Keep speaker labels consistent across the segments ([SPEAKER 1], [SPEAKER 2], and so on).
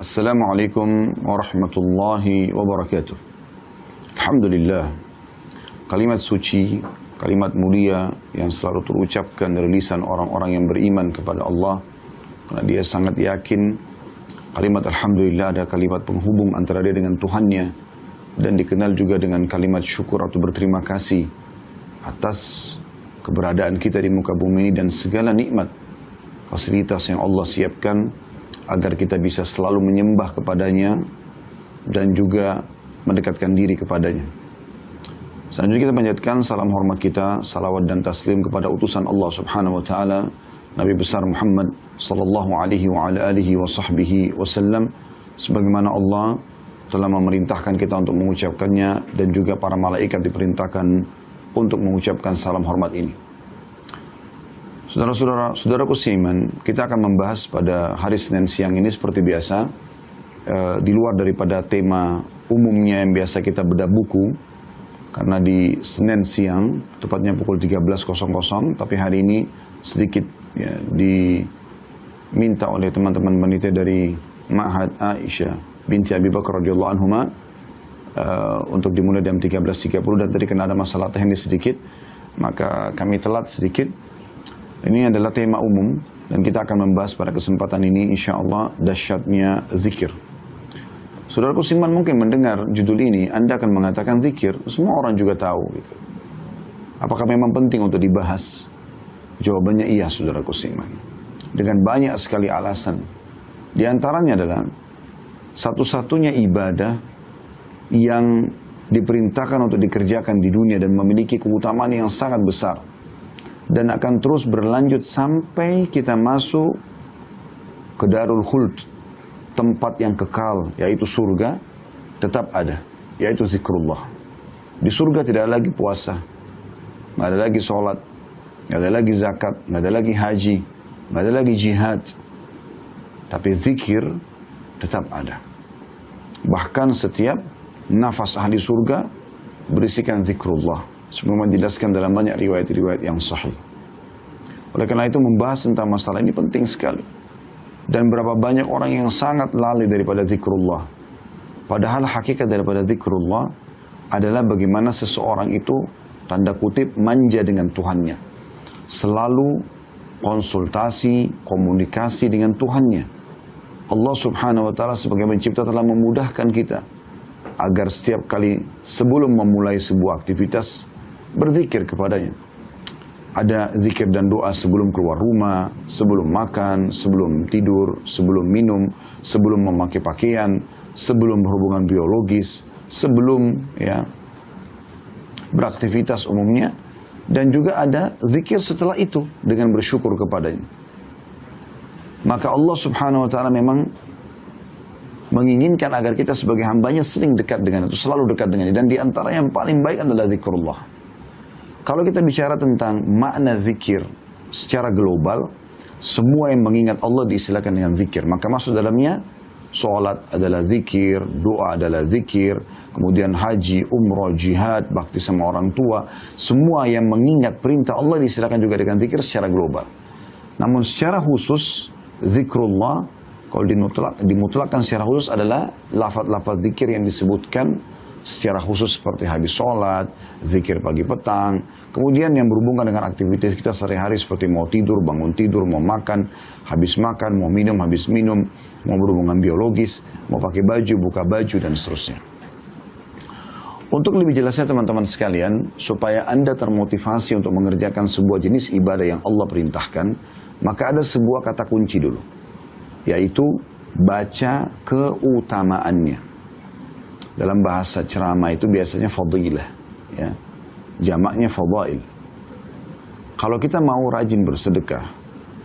[SPEAKER 1] Assalamualaikum warahmatullahi wabarakatuh. Alhamdulillah, kalimat suci, kalimat mulia yang selalu terucapkan dari lisan orang-orang yang beriman kepada Allah, karena dia sangat yakin kalimat Alhamdulillah adalah kalimat penghubung antara dia dengan Tuhannya, dan dikenal juga dengan kalimat syukur atau berterima kasih atas keberadaan kita di muka bumi ini dan segala nikmat fasilitas yang Allah siapkan agar kita bisa selalu menyembah kepadanya dan juga mendekatkan diri kepadanya. Selanjutnya kita panjatkan salam hormat kita, salawat dan taslim kepada utusan Allah Subhanahu wa taala, Nabi besar Muhammad sallallahu alaihi wa ala alihi wa sahbihi wasallam, sebagaimana Allah telah memerintahkan kita untuk mengucapkannya dan juga para malaikat diperintahkan untuk mengucapkan salam hormat ini. Saudaraku seiman, kita akan membahas pada hari Senin siang ini seperti biasa, di luar daripada tema umumnya yang biasa kita bedah buku, karena di Senin siang, tepatnya pukul 13.00, tapi hari ini sedikit ya, diminta oleh teman-teman panitia dari Ma'had Aisyah binti Abi Bakar radhiyallahu anhuma untuk dimulai jam 13.30, dan tadi kena ada masalah teknis sedikit, maka kami telat sedikit. Ini adalah tema umum dan kita akan membahas pada kesempatan ini insyaallah dahsyatnya zikir. Saudaraku Siman mungkin mendengar judul ini, Anda akan mengatakan zikir, semua orang juga tahu gitu. Apakah memang penting untuk dibahas? Jawabannya iya, saudaraku Siman. Dengan banyak sekali alasan. Di antaranya adalah satu-satunya ibadah yang diperintahkan untuk dikerjakan di dunia dan memiliki keutamaan yang sangat besar, dan akan terus berlanjut sampai kita masuk ke Darul Khuld, tempat yang kekal, yaitu surga, tetap ada, yaitu zikrullah. Di surga tidak ada lagi puasa, nggak ada lagi sholat, nggak ada lagi zakat, nggak ada lagi haji, nggak ada lagi jihad, tapi zikir tetap ada. Bahkan setiap nafas ahli surga berisikan zikrullah, sebagaimana dijelaskan dalam banyak riwayat-riwayat yang sahih. Oleh karena itu membahas tentang masalah ini penting sekali. Dan berapa banyak orang yang sangat lalai daripada zikrullah. Padahal hakikat daripada zikrullah adalah bagaimana seseorang itu tanda kutip manja dengan Tuhannya. Selalu konsultasi, komunikasi dengan Tuhannya. Allah Subhanahu wa taala sebagai pencipta telah memudahkan kita agar setiap kali sebelum memulai sebuah aktivitas berzikir kepadanya. Ada zikir dan doa sebelum keluar rumah, sebelum makan, sebelum tidur, sebelum minum, sebelum memakai pakaian, sebelum berhubungan biologis, sebelum ya beraktivitas umumnya, dan juga ada zikir setelah itu dengan bersyukur kepadanya. Maka Allah Subhanahu wa taala memang menginginkan agar kita sebagai hambanya sering dekat dengan itu, selalu dekat dengannya. Dan di antara yang paling baik adalah zikrullah. Kalau kita bicara tentang makna zikir secara global, semua yang mengingat Allah diistilahkan dengan zikir. Maka masuk dalamnya, sholat adalah zikir, doa adalah zikir, kemudian haji, umrah, jihad, bakti sama orang tua. Semua yang mengingat perintah Allah diistilahkan juga dengan zikir secara global. Namun secara khusus, zikrullah, kalau dimutlakkan secara khusus adalah lafaz-lafaz zikir yang disebutkan secara khusus seperti habis sholat, zikir pagi petang, kemudian yang berhubungan dengan aktivitas kita sehari-hari seperti mau tidur, bangun tidur, mau makan, habis makan, mau minum, habis minum, mau berhubungan biologis, mau pakai baju, buka baju, dan seterusnya. Untuk lebih jelasnya teman-teman sekalian, supaya Anda termotivasi untuk mengerjakan sebuah jenis ibadah yang Allah perintahkan, maka ada sebuah kata kunci dulu, yaitu baca keutamaannya. Dalam bahasa ceramah itu biasanya fadilah, ya. Jamaknya fadail. Kalau kita mau rajin bersedekah,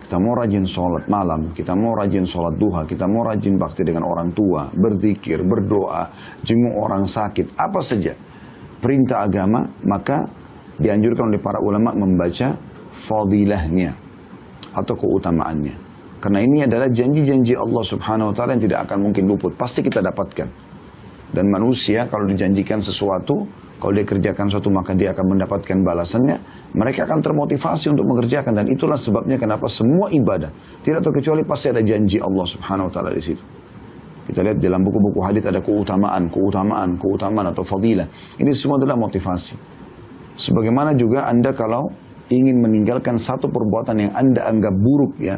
[SPEAKER 1] kita mau rajin sholat malam, kita mau rajin sholat duha, kita mau rajin bakti dengan orang tua, berzikir, berdoa, jenguk orang sakit, apa saja perintah agama, maka dianjurkan oleh para ulama membaca fadilahnya atau keutamaannya. Karena ini adalah janji-janji Allah Subhanahu wa taala yang tidak akan mungkin luput, pasti kita dapatkan. Dan manusia kalau dijanjikan sesuatu, kalau dia kerjakan sesuatu maka dia akan mendapatkan balasannya. Mereka akan termotivasi untuk mengerjakan, dan itulah sebabnya kenapa semua ibadah tidak terkecuali pasti ada janji Allah Subhanahu wa taala di situ. Kita lihat dalam buku-buku hadits ada keutamaan atau fadilah. Ini semua adalah motivasi. Sebagaimana juga Anda kalau ingin meninggalkan satu perbuatan yang Anda anggap buruk ya,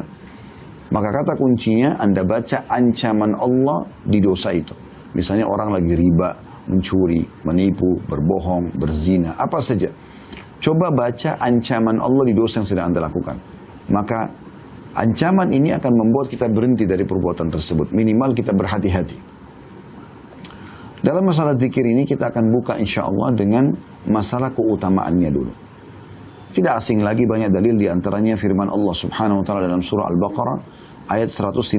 [SPEAKER 1] maka kata kuncinya Anda baca ancaman Allah di dosa itu. Misalnya orang lagi riba, mencuri, menipu, berbohong, berzina, apa saja. Coba baca ancaman Allah di dosa yang sedang Anda lakukan. Maka ancaman ini akan membuat kita berhenti dari perbuatan tersebut. Minimal kita berhati-hati. Dalam masalah zikir ini kita akan buka insya Allah dengan masalah keutamaannya dulu. Tidak asing lagi banyak dalil diantaranya firman Allah subhanahu wa ta'ala dalam surah Al-Baqarah ayat 152.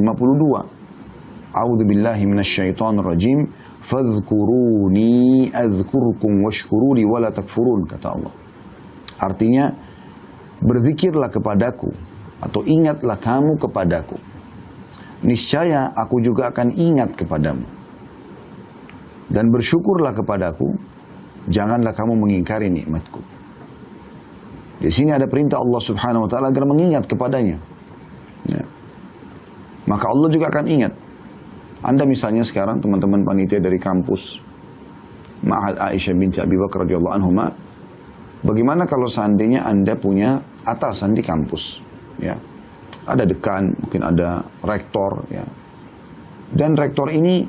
[SPEAKER 1] A'udzu billahi minasyaitonir rajim. Fadhkuruni adzkurkum washkuruli wala takfurun, kata Allah. Artinya, berzikirlah kepadaku atau ingatlah kamu kepadaku. Niscaya aku juga akan ingat kepadamu. Dan bersyukurlah kepadaku, janganlah kamu mengingkari nikmatku. Di sini ada perintah Allah subhanahu wa ta'ala agar mengingat kepadanya. Ya. Maka Allah juga akan ingat. Anda misalnya sekarang teman-teman panitia dari kampus Ma'had Aisyah binti Abi Bakar radhiyallahu anhuma, bagaimana kalau seandainya Anda punya atasan di kampus? Ya, ada dekan, mungkin ada rektor, ya. Dan rektor ini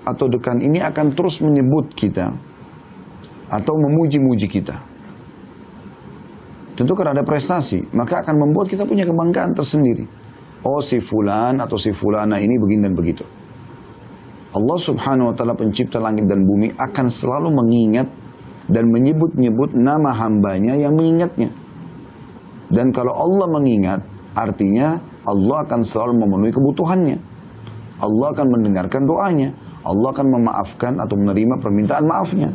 [SPEAKER 1] atau dekan ini akan terus menyebut kita atau memuji-muji kita. Tentu karena ada prestasi, maka akan membuat kita punya kebanggaan tersendiri. Oh, si fulan atau si fulana ini begini dan begitu. Allah subhanahu wa ta'ala pencipta langit dan bumi akan selalu mengingat dan menyebut-nyebut nama hambanya yang mengingatnya. Dan kalau Allah mengingat, artinya Allah akan selalu memenuhi kebutuhannya. Allah akan mendengarkan doanya. Allah akan memaafkan atau menerima permintaan maafnya.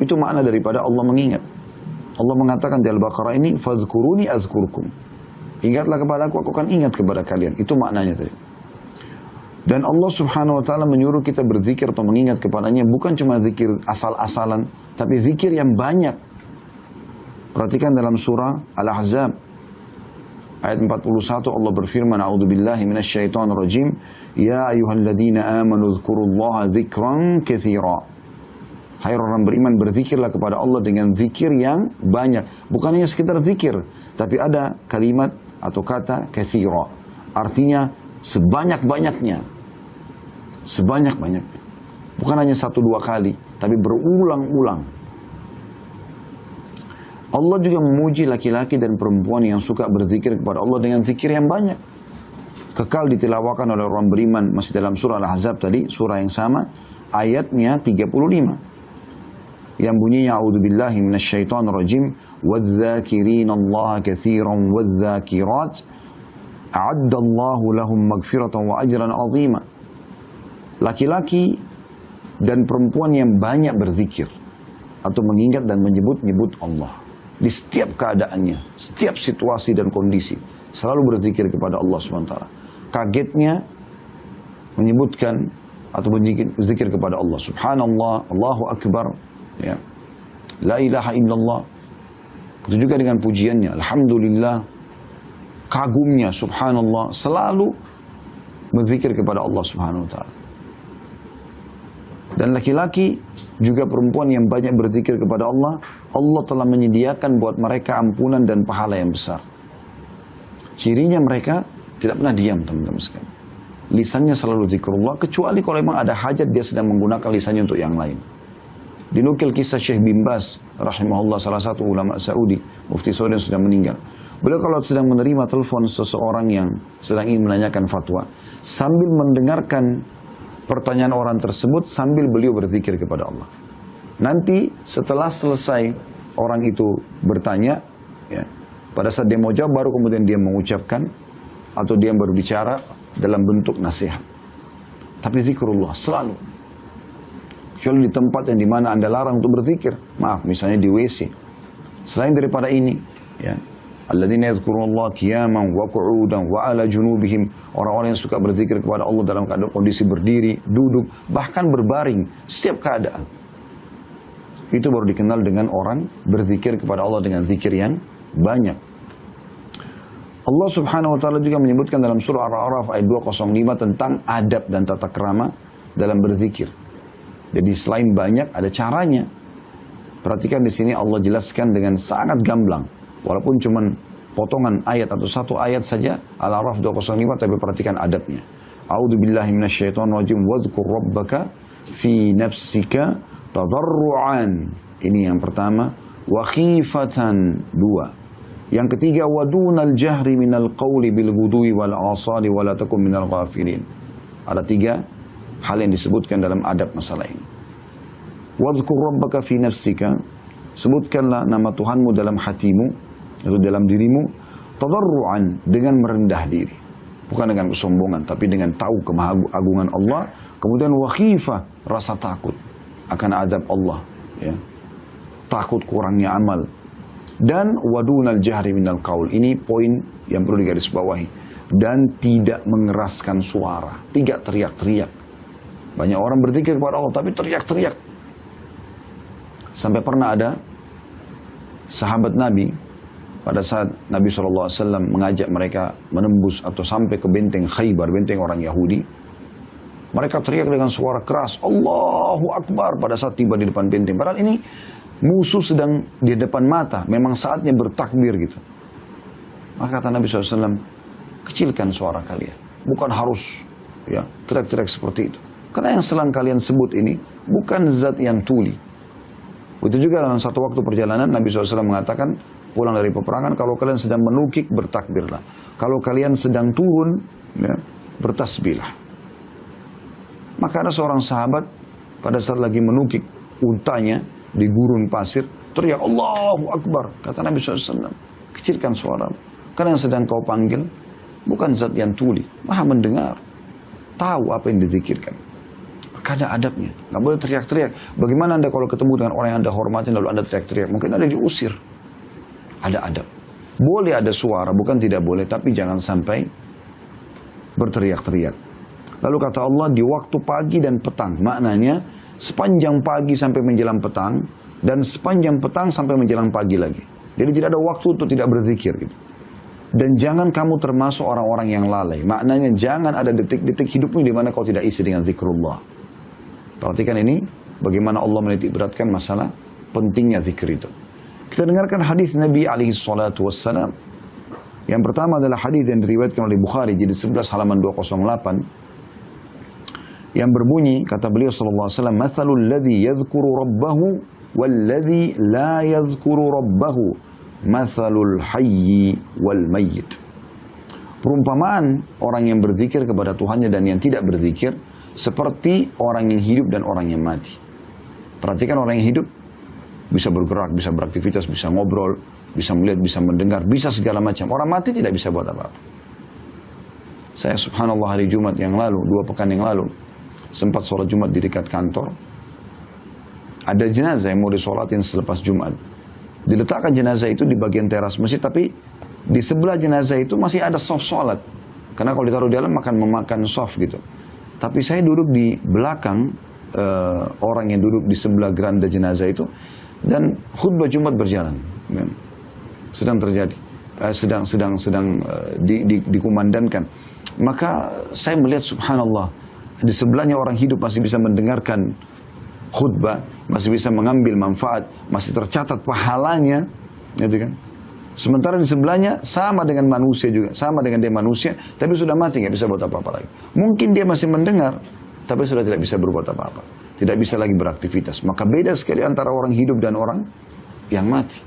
[SPEAKER 1] Itu makna daripada Allah mengingat. Allah mengatakan di Al-Baqarah ini, fadhkuruni azkurkum. Ingatlah kepada aku akan ingat kepada kalian. Itu maknanya tadi. Dan Allah subhanahu wa ta'ala menyuruh kita berzikir atau mengingat kepadanya bukan cuma zikir asal-asalan, tapi zikir yang banyak. Perhatikan dalam surah Al-Ahzab ayat 41 Allah berfirman, a'udzubillahi minasyaitonir rajim, ya ayyuhalladzina amanu dzkurullaha dzikran katsira. Hai orang beriman, berzikirlah kepada Allah dengan zikir yang banyak. Bukan hanya sekedar zikir, tapi ada kalimat atau kata katsira. Artinya sebanyak-banyaknya. Sebanyak-banyaknya. Bukan hanya 1-2 kali, tapi berulang-ulang. Allah juga memuji laki-laki dan perempuan yang suka berzikir kepada Allah dengan zikir yang banyak. Kekal ditilawakan oleh orang beriman masih dalam surah Al-Ahzab tadi, surah yang sama, ayatnya 35. Yang bunyinya a'udzubillahi minasyaitonir rajim, wadz-dzakirinallaha katsiran wadz-dzakirat a'addallahu lahum maghfiratan wa ajran 'azima. Laki-laki dan perempuan yang banyak berzikir atau mengingat dan menyebut-nyebut Allah di setiap keadaannya, setiap situasi dan kondisi, selalu berzikir kepada Allah SWT. Kagetnya menyebutkan atau berzikir kepada Allah. Subhanallah, Allahu Akbar, ya. La ilaha illallah. Itu juga dengan pujiannya, alhamdulillah, kagumnya, subhanallah, selalu berzikir kepada Allah Subhanahu wa ta'ala. Dan laki-laki juga perempuan yang banyak berzikir kepada Allah, Allah telah menyediakan buat mereka ampunan dan pahala yang besar. Cirinya mereka tidak pernah diam, teman-teman sekalian. Lisannya selalu zikrullah, kecuali kalau memang ada hajat dia sedang menggunakan lisannya untuk yang lain. Dinukil kisah Syekh bin Baz rahimahullah, salah satu ulama Saudi, mufti Saudi yang sudah meninggal. Beliau kalau sedang menerima telepon seseorang yang sedang ingin menanyakan fatwa, sambil mendengarkan pertanyaan orang tersebut, sambil beliau berzikir kepada Allah. Nanti setelah selesai orang itu bertanya, ya, pada saat dia mau jawab, baru kemudian dia mengucapkan atau dia berbicara dalam bentuk nasihat. Tapi zikrullah selalu. Kecuali di tempat yang dimana Anda larang untuk berzikir. Maaf, misalnya di WC. Selain daripada ini, ya, alladzina yadhkurullaha qiyaman wa qu'udan wa 'ala junubihim, orang-orang yang suka berzikir kepada Allah dalam keadaan kondisi berdiri, duduk, bahkan berbaring, setiap keadaan. Itu baru dikenal dengan orang berzikir kepada Allah dengan zikir yang banyak. Allah subhanahu wa ta'ala juga menyebutkan dalam surah Al-A'raf ayat 205 tentang adab dan tata krama. dalam berzikir. Jadi selain banyak, ada caranya. Perhatikan di sini Allah jelaskan dengan sangat gamblang. Walaupun cuma potongan ayat atau satu ayat saja, Al-A'raf 205, tapi perhatikan adabnya. A'udzu billahi minasyaitonir rajim, wadhkur rabbaka fi nafsika tadarruan. Ini yang pertama. Wa khifatan, 2. Yang ketiga, wadunal jahri minal qawli bil ghudwi wal asali wa la takum minal ghafilin. Ada 3 hal yang disebutkan dalam adab masalah ini. Wadhkur rabbaka fi nafsika, sebutkanlah nama Tuhanmu dalam hatimu, atau dalam dirimu, tadarruan, dengan merendah diri. Bukan dengan kesombongan, tapi dengan tahu kemahagungan Allah. Kemudian wa khifah, rasa takut akan adab Allah. Ya. Takut kurangnya amal. Dan wadunal jahri minal qaul. Ini poin yang perlu digarisbawahi. Dan tidak mengeraskan suara. Tidak teriak-teriak. Banyak orang berzikir kepada Allah tapi teriak-teriak. Sampai pernah ada sahabat Nabi, pada saat Nabi SAW mengajak mereka menembus atau sampai ke benteng Khaybar, benteng orang Yahudi. Mereka teriak dengan suara keras, Allahu Akbar, pada saat tiba di depan benteng. Padahal ini musuh sedang di depan mata, memang saatnya bertakbir gitu. Maka kata Nabi SAW, kecilkan suara kalian. Bukan harus ya teriak-teriak seperti itu. Karena yang sedang kalian sebut ini bukan zat yang tuli. Itu juga dalam satu waktu perjalanan Nabi SAW mengatakan, pulang dari peperangan, kalau kalian sedang menukik, bertakbirlah. Kalau kalian sedang turun, ya, bertasbihlah. Maka ada seorang sahabat pada saat lagi menukik untanya di gurun pasir, teriak Allahu Akbar. Kata Nabi SAW, kecilkan suara. Karena yang sedang kau panggil bukan zat yang tuli, maha mendengar, tahu apa yang dizikirkan. Maka ada adabnya, nggak boleh teriak-teriak. Bagaimana Anda kalau ketemu dengan orang yang Anda hormati lalu Anda teriak-teriak? Mungkin Anda diusir. Ada adab. Boleh ada suara, bukan tidak boleh, tapi jangan sampai berteriak-teriak. Lalu kata Allah, di waktu pagi dan petang. Maknanya, sepanjang pagi sampai menjelang petang, dan sepanjang petang sampai menjelang pagi lagi. Jadi tidak ada waktu untuk tidak berzikir gitu. Dan jangan kamu termasuk orang-orang yang lalai. Maknanya jangan ada detik-detik hidupmu di mana kau tidak isi dengan zikrullah. Perhatikan ini, bagaimana Allah menitik beratkan masalah pentingnya zikir itu. Kita dengarkan hadis Nabi SAW. Yang pertama adalah hadis yang diriwayatkan oleh Bukhari, jadi 11 halaman 208. Yang berbunyi, kata beliau SAW, Mathalul ladhi yadhkuru rabbahu, walladhi la yadhkuru rabbahu, mathalul hayyi wal mayyit. Perumpamaan orang yang berzikir kepada Tuhannya dan yang tidak berzikir, seperti orang yang hidup dan orang yang mati. Perhatikan orang yang hidup, bisa bergerak, bisa beraktivitas, bisa ngobrol, bisa melihat, bisa mendengar, bisa segala macam. Orang mati tidak bisa buat apa-apa. Saya subhanallah hari Jumat yang lalu, 2 pekan yang lalu, sempat sholat Jumat di dekat kantor. Ada jenazah yang mau disolatin selepas Jumat. Diletakkan jenazah itu di bagian teras masjid, tapi di sebelah jenazah itu masih ada soft sholat. Karena kalau ditaruh di dalam akan memakan soft gitu. Tapi saya duduk di belakang orang yang duduk di sebelah geranda jenazah itu, dan khutbah Jumat berjalan, sedang terjadi, sedang dikumandangkan. Maka saya melihat subhanallah, di sebelahnya orang hidup masih bisa mendengarkan khutbah, masih bisa mengambil manfaat, masih tercatat pahalanya, gitu kan? Sementara di sebelahnya sama dengan manusia juga, sama dengan dia manusia, tapi sudah mati, nggak bisa buat apa-apa lagi. Mungkin dia masih mendengar, tapi sudah tidak bisa berbuat apa-apa, tidak bisa lagi beraktivitas. Maka beda sekali antara orang hidup dan orang yang mati.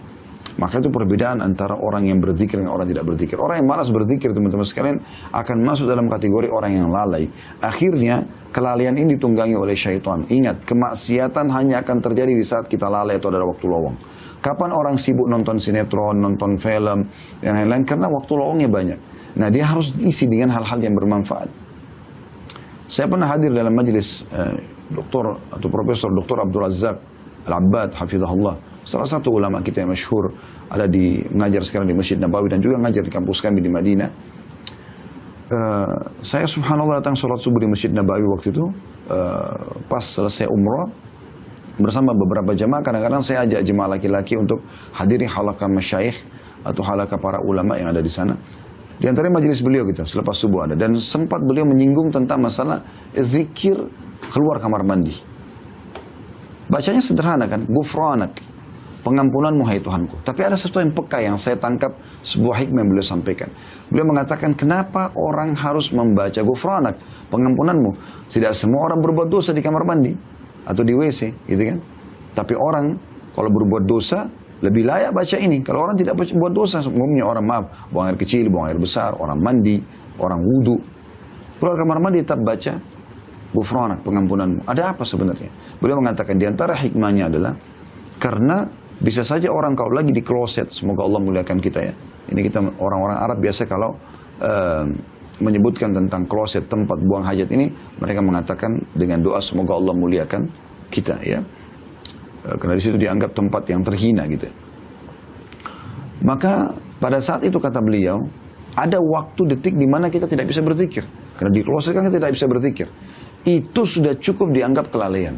[SPEAKER 1] Maka itu perbedaan antara orang yang berzikir dan orang tidak berzikir. Orang yang malas berzikir, teman-teman sekalian, akan masuk dalam kategori orang yang lalai. Akhirnya kelalaian ini ditunggangi oleh syaitan. Ingat, kemaksiatan hanya akan terjadi di saat kita lalai atau ada waktu lowong. Kapan orang sibuk nonton sinetron, nonton film, dan lain-lain, karena waktu lowongnya banyak. Nah, dia harus isi dengan hal-hal yang bermanfaat. Saya pernah hadir dalam majelis Doktor atau Profesor Dr. Abdul Razak Al-Abbad, hafizahullah. Salah satu ulama kita yang masyhur, ada di mengajar sekarang di Masjid Nabawi dan juga mengajar di kampus kami di Madinah. Saya subhanallah datang sholat subuh di Masjid Nabawi waktu itu, pas selesai umrah, bersama beberapa jemaah. Kadang-kadang saya ajak jemaah laki-laki untuk hadiri halaqah masyayikh atau halaqah para ulama yang ada di sana. Di antara majelis beliau gitu, selepas subuh ada. Dan sempat beliau menyinggung tentang masalah zikir keluar kamar mandi. Bacanya sederhana kan, Ghufranak, pengampunanmu hai Tuhanku. Tapi ada sesuatu yang peka yang saya tangkap, sebuah hikmah yang beliau sampaikan. Beliau mengatakan, kenapa orang harus membaca Ghufranak, pengampunanmu? Tidak semua orang berbuat dosa di kamar mandi atau di WC, gitu kan? Tapi orang kalau berbuat dosa lebih layak baca ini. Kalau orang tidak buat dosa, umumnya orang buang air kecil, buang air besar, orang mandi, orang wudu, keluar kamar mandi tetap baca Ghufranak, pengampunanmu. Ada apa sebenarnya? Beliau mengatakan di antara hikmahnya adalah karena bisa saja orang kalau lagi di kloset, semoga Allah muliakan kita ya. Ini kita orang-orang Arab biasa kalau menyebutkan tentang kloset, tempat buang hajat ini, mereka mengatakan dengan doa semoga Allah muliakan kita ya. Karena di situ dianggap tempat yang terhina gitu. Maka pada saat itu kata beliau, ada waktu detik di mana kita tidak bisa berzikir. Karena di kloset kan kita tidak bisa berzikir. Itu sudah cukup dianggap kelalaian.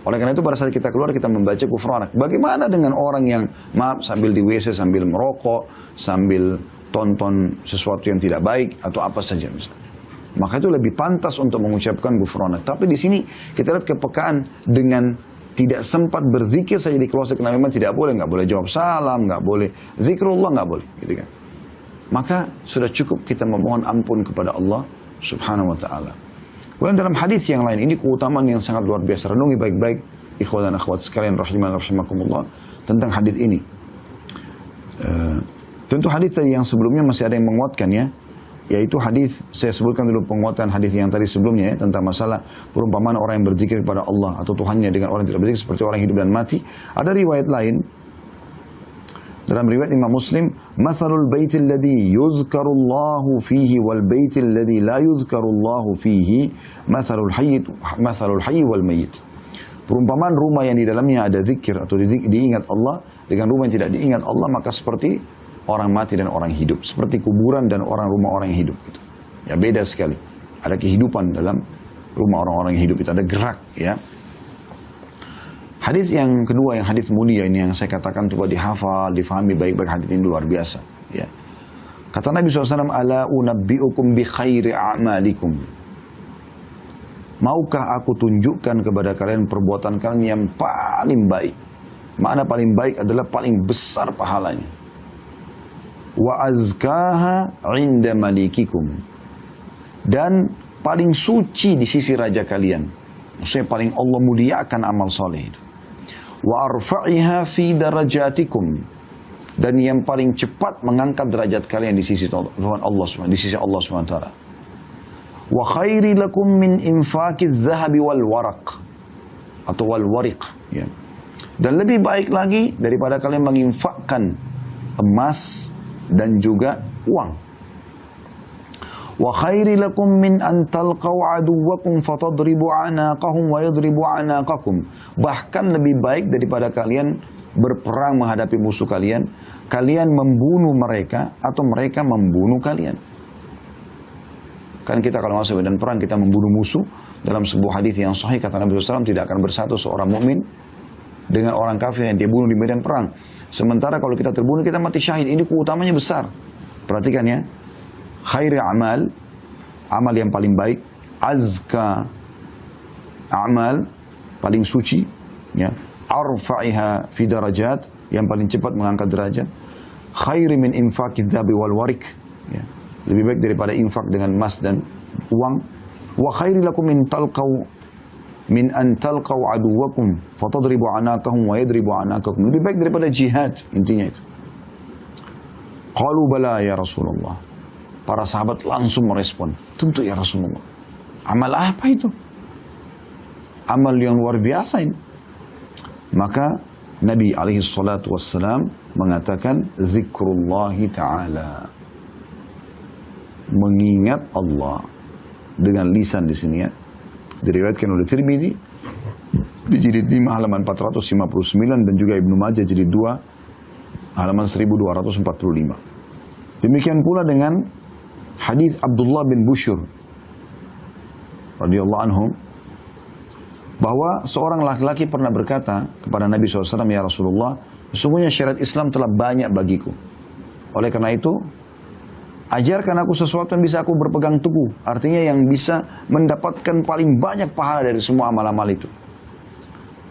[SPEAKER 1] Oleh karena itu pada saat kita keluar kita membaca Ghufranak. Bagaimana dengan orang yang sambil di WC, sambil merokok, sambil tonton sesuatu yang tidak baik atau apa saja misalnya. Maka itu lebih pantas untuk mengucapkan Ghufranak. Tapi di sini kita lihat kepekaan dengan tidak sempat berzikir saja di kloset karena memang tidak boleh, nggak boleh jawab salam, nggak boleh zikrullah, nggak boleh, gitu kan. Maka sudah cukup kita memohon ampun kepada Allah Subhanahu wa taala. Kemudian dalam hadis yang lain, ini keutamaan yang sangat luar biasa. Renungi baik-baik, ikhwan dan akhwat sekalian rahimah rahimakumullah, tentang hadis ini. Tentu hadis tadi yang sebelumnya masih ada yang menguatkan ya, yaitu hadis, saya sebutkan dulu penguatan hadis yang tadi sebelumnya ya, tentang masalah perumpamaan orang yang berzikir kepada Allah atau Tuhannya dengan orang yang tidak berzikir seperti orang hidup dan mati. Ada riwayat lain, dalam riwayat Imam Muslim, "Mathalul baitil ladzi yuzkarullahu fihi wal baitil ladzi la yuzkarullahu fihi, mathalul hayy wal mayyit." Perumpamaan rumah yang di dalamnya ada zikir atau diingat Allah dengan rumah yang tidak diingat Allah, maka seperti orang mati dan orang hidup, seperti kuburan dan rumah orang yang hidup gitu. Ya beda sekali. Ada kehidupan dalam rumah orang-orang yang hidup itu, ada gerak ya. Hadis yang kedua, yang hadis mulia ini yang saya katakan coba dihafal, difahami baik-baik, hadis ini luar biasa. Ya. Kata Nabi SAW, "Ala unabbi'ukum bi khairi a'malikum." Maukah aku tunjukkan kepada kalian perbuatan kalian yang paling baik? Makna paling baik adalah paling besar pahalanya. Wa azkaha 'inda malikikum. Dan paling suci di sisi raja kalian. Maksudnya paling Allah muliakan amal soleh itu. Wa arfa'iha fi darajatikum, dan yang paling cepat mengangkat derajat kalian di sisi Tuhan Allah SWT, di sisi Allah SWT. Wa khairi lakum min infaqiz zahabi wal waraq, atau wal wariq ya. Dan lebih baik lagi daripada kalian menginfakkan emas dan juga uang. Wa khairi lakum min an talqaw aduwakum fatadribu anaqahum wa yadribu anaqakum. Bahkan lebih baik daripada kalian berperang menghadapi musuh kalian, kalian membunuh mereka atau mereka membunuh kalian. Kan kita kalau masuk medan perang kita membunuh musuh, dalam sebuah hadis yang sahih kata Nabi SAW, tidak akan bersatu seorang mukmin dengan orang kafir yang dia bunuh di medan perang. Sementara kalau kita terbunuh kita mati syahid. Ini keutamanya besar. Perhatikan ya. Khairi amal, amal yang paling baik. Azka amal, paling suci ya. Arfa'iha fi darajat, yang paling cepat mengangkat derajat. Khairi min infaqid dhabi wal warik ya. Lebih baik daripada infak dengan emas dan uang. Wa khairi lakum min an talqaw aduwakum fatadribu anaqahum wa yadribu anaqakum. Lebih baik daripada jihad, intinya itu. Qalu bala ya Rasulullah. Para sahabat langsung merespon, tentu ya Rasulullah. Amal apa itu? Amal yang luar biasa ini. Maka Nabi SAW mengatakan zikrullahi ta'ala, mengingat Allah dengan lisan di sini ya. Diriwayatkan oleh Tirmidzi di jilid 5 halaman 459 dan juga Ibnu Majah jilid 2 halaman 1245. Demikian pula dengan hadis Abdullah bin Bushyr radhiyallahu anhu, bahwa seorang laki-laki pernah berkata kepada Nabi SAW, ya Rasulullah, sesungguhnya syariat Islam telah banyak bagiku. Oleh karena itu, Ajarkan aku sesuatu yang bisa aku berpegang teguh. Artinya yang bisa mendapatkan paling banyak pahala dari semua amal-amal itu.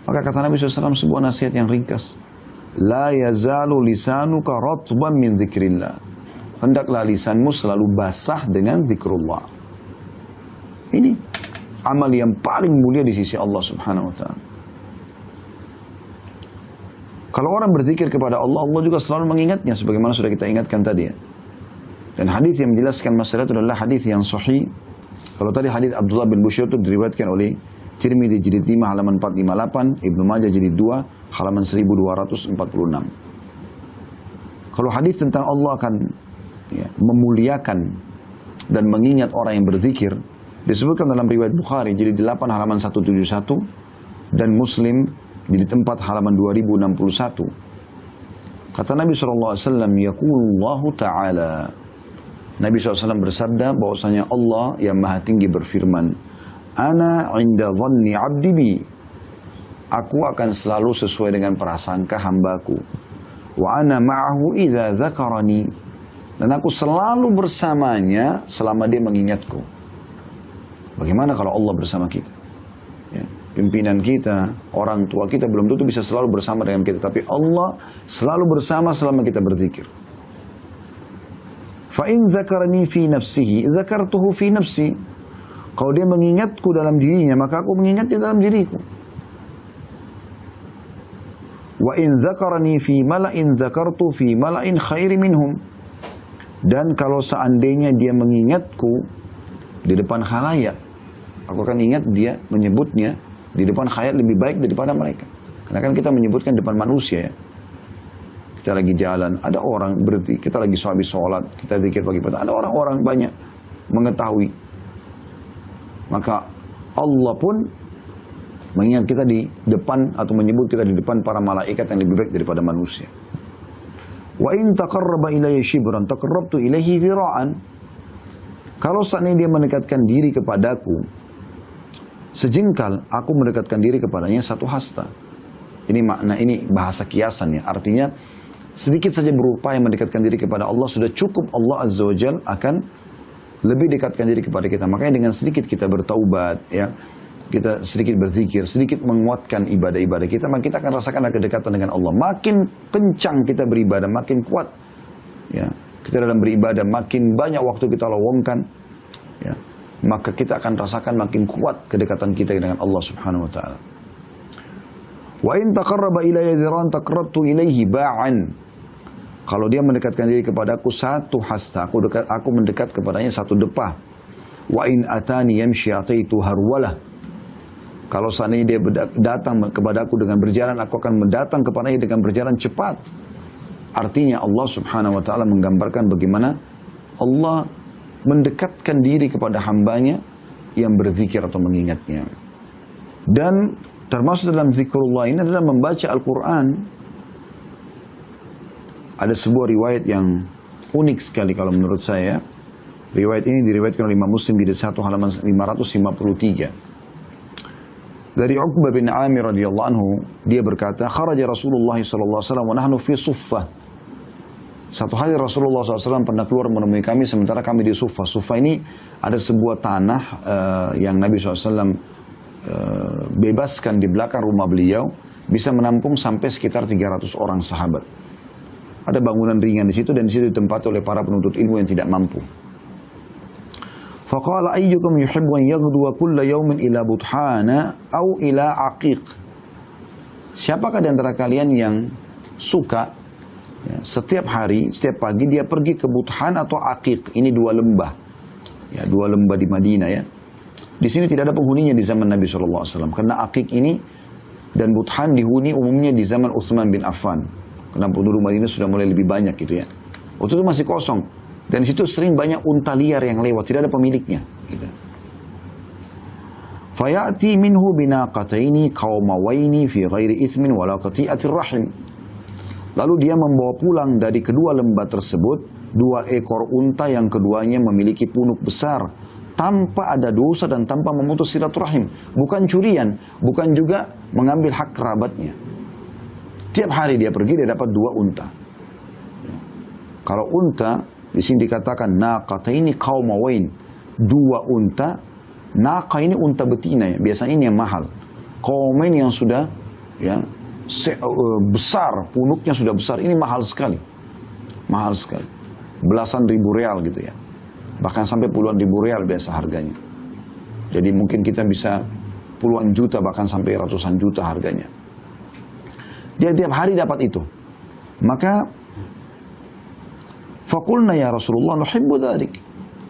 [SPEAKER 1] Maka kata Nabi SAW sebuah nasihat yang ringkas. La yazalu lisanuka ratban min dzikrillah. Hendaklah lisanmu selalu basah dengan zikrullah. Ini amal yang paling mulia di sisi Allah Subhanahu wa taala. Kalau orang berzikir kepada Allah, Allah juga selalu mengingatnya sebagaimana sudah kita ingatkan tadi ya. Dan hadis yang menjelaskan masalah itu adalah hadis yang sahih. Kalau tadi hadis Abdullah bin Bushyr itu diriwayatkan oleh Tirmidzi jilid 5 halaman 458, Ibnu Majah jilid 2 halaman 1246. Kalau hadis tentang Allah akan memuliakan dan mengingat orang yang berzikir, disebutkan dalam riwayat Bukhari jilid 8 halaman 171 dan Muslim jilid 4 halaman 2061. Kata Nabi SAW, yaqulullahu ta'ala, Nabi SAW bersabda bahwasanya Allah yang maha tinggi berfirman, Ana inda dhanni abdi bi. Aku akan selalu sesuai dengan prasangka hambaku. Wa ana ma'ahu idza dzakarani. Dan aku selalu bersamanya selama dia mengingatku. Bagaimana kalau Allah bersama kita? Ya, pimpinan kita, orang tua kita belum tentu bisa selalu bersama dengan kita. Tapi Allah selalu bersama selama kita berzikir. Fa'in zakarani fi nafsihi, zakartuhu fi nafsi. Kalau dia mengingatku dalam dirinya, maka aku mengingatnya dalam diriku. Wa in zakarani fi mala'in, zakartu fi mala'in khairi minhum. Dan kalau seandainya dia mengingatku di depan khalayak, aku akan ingat dia menyebutnya di depan khalayak lebih baik daripada mereka. Karena kan kita menyebutkan depan manusia ya. Kita lagi jalan, ada orang berhenti, kita lagi habis sholat, kita zikir pagi petang, ada orang-orang banyak mengetahui. Maka Allah pun mengingat kita di depan atau menyebut kita di depan para malaikat yang lebih baik daripada manusia. Wa in taqarraba ilayya shibran taqarrabtu ilayhi dhira'an. Kalau seandainya dia mendekatkan diri kepadaku sejengkal, aku mendekatkan diri kepadanya satu hasta. Ini makna, ini bahasa kiasan ya. Artinya sedikit saja berupaya mendekatkan diri kepada Allah, sudah cukup Allah Azza wa Jal akan lebih dekatkan diri kepada kita. Makanya dengan sedikit kita bertaubat, ya, kita sedikit berzikir, sedikit menguatkan ibadah-ibadah kita, maka kita akan rasakan kedekatan dengan Allah. Makin kencang kita beribadah, makin kuat. Ya, kita dalam beribadah, makin banyak waktu kita lowongkan, ya, maka kita akan rasakan makin kuat kedekatan kita dengan Allah Subhanahu wa Ta'ala. Wa in taqarraba ilayya dhiran taqarrabtu ilayhi ba'an. Kalau dia mendekatkan diri kepadaku satu hasta, aku mendekat kepadanya satu depah. Wa in atani yamshi ataitu harwalah. Kalau seandainya dia datang kepadaku dengan berjalan, aku akan mendatang kepadanya dengan berjalan cepat. Artinya Allah Subhanahu wa Ta'ala menggambarkan bagaimana Allah mendekatkan diri kepada hambanya yang berzikir atau mengingatnya. Dan termasuk dalam zikrullah ini adalah membaca Al-Quran. Ada sebuah riwayat yang unik sekali kalau menurut saya. Riwayat ini diriwayatkan oleh Imam Muslim di 1 halaman 553. Dari Uqbah bin Amir radhiyallahu anhu, dia berkata, kharaja Rasulullah sallallahu alaihi wasallam wa nahnu fi suffah. Satu hari Rasulullah SAW pernah keluar menemui kami sementara kami di Suffah. Suffah ini ada sebuah tanah yang Nabi SAW bebaskan di belakang rumah beliau, bisa menampung sampai sekitar 300 orang sahabat. Ada bangunan ringan di situ dan di situ ditempati oleh para penuntut ilmu yang tidak mampu. Faqala ayyukum yuhibbu an yaghduwa kulla yawmin ila buthana aw ila aqiq. Siapakah di antara kalian yang suka ya, setiap hari, setiap pagi dia pergi ke Buthan atau Aqiq? Ini dua lembah. Ya, dua lembah di Madinah ya. Di sini tidak ada penghuninya di zaman Nabi SAW. Karena Aqiq ini dan Buthan dihuni umumnya di zaman Uthman bin Affan. Karena penduduk Madinah sudah mulai lebih banyak gitu ya. Waktu itu masih kosong. Dan di situ sering banyak unta liar yang lewat. Tidak ada pemiliknya. Gitu. Fayati minhu binaqataini qawmawaini fi ghairi ithmin wala qati'atir rahim. Lalu dia membawa pulang dari kedua lembah tersebut 2 ekor unta yang keduanya memiliki punuk besar tanpa ada dosa dan tanpa memutus silaturahim. Bukan curian, bukan juga mengambil hak kerabatnya. Tiap hari dia pergi, dia dapat 2 unta. Kalau unta Di sini dikatakan naqataini qaumawain, dua unta. Naqa ini unta betina ya, biasanya ini yang mahal. Qaumain yang sudah ya besar, punuknya sudah besar, ini mahal sekali. Mahal sekali. Belasan ribu real gitu ya. Bahkan sampai puluhan ribu real biasa harganya. Jadi mungkin kita bisa puluhan juta, bahkan sampai ratusan juta harganya. Dia tiap hari dapat itu. Maka faqulna ya Rasulullah nuhibbu dzalik.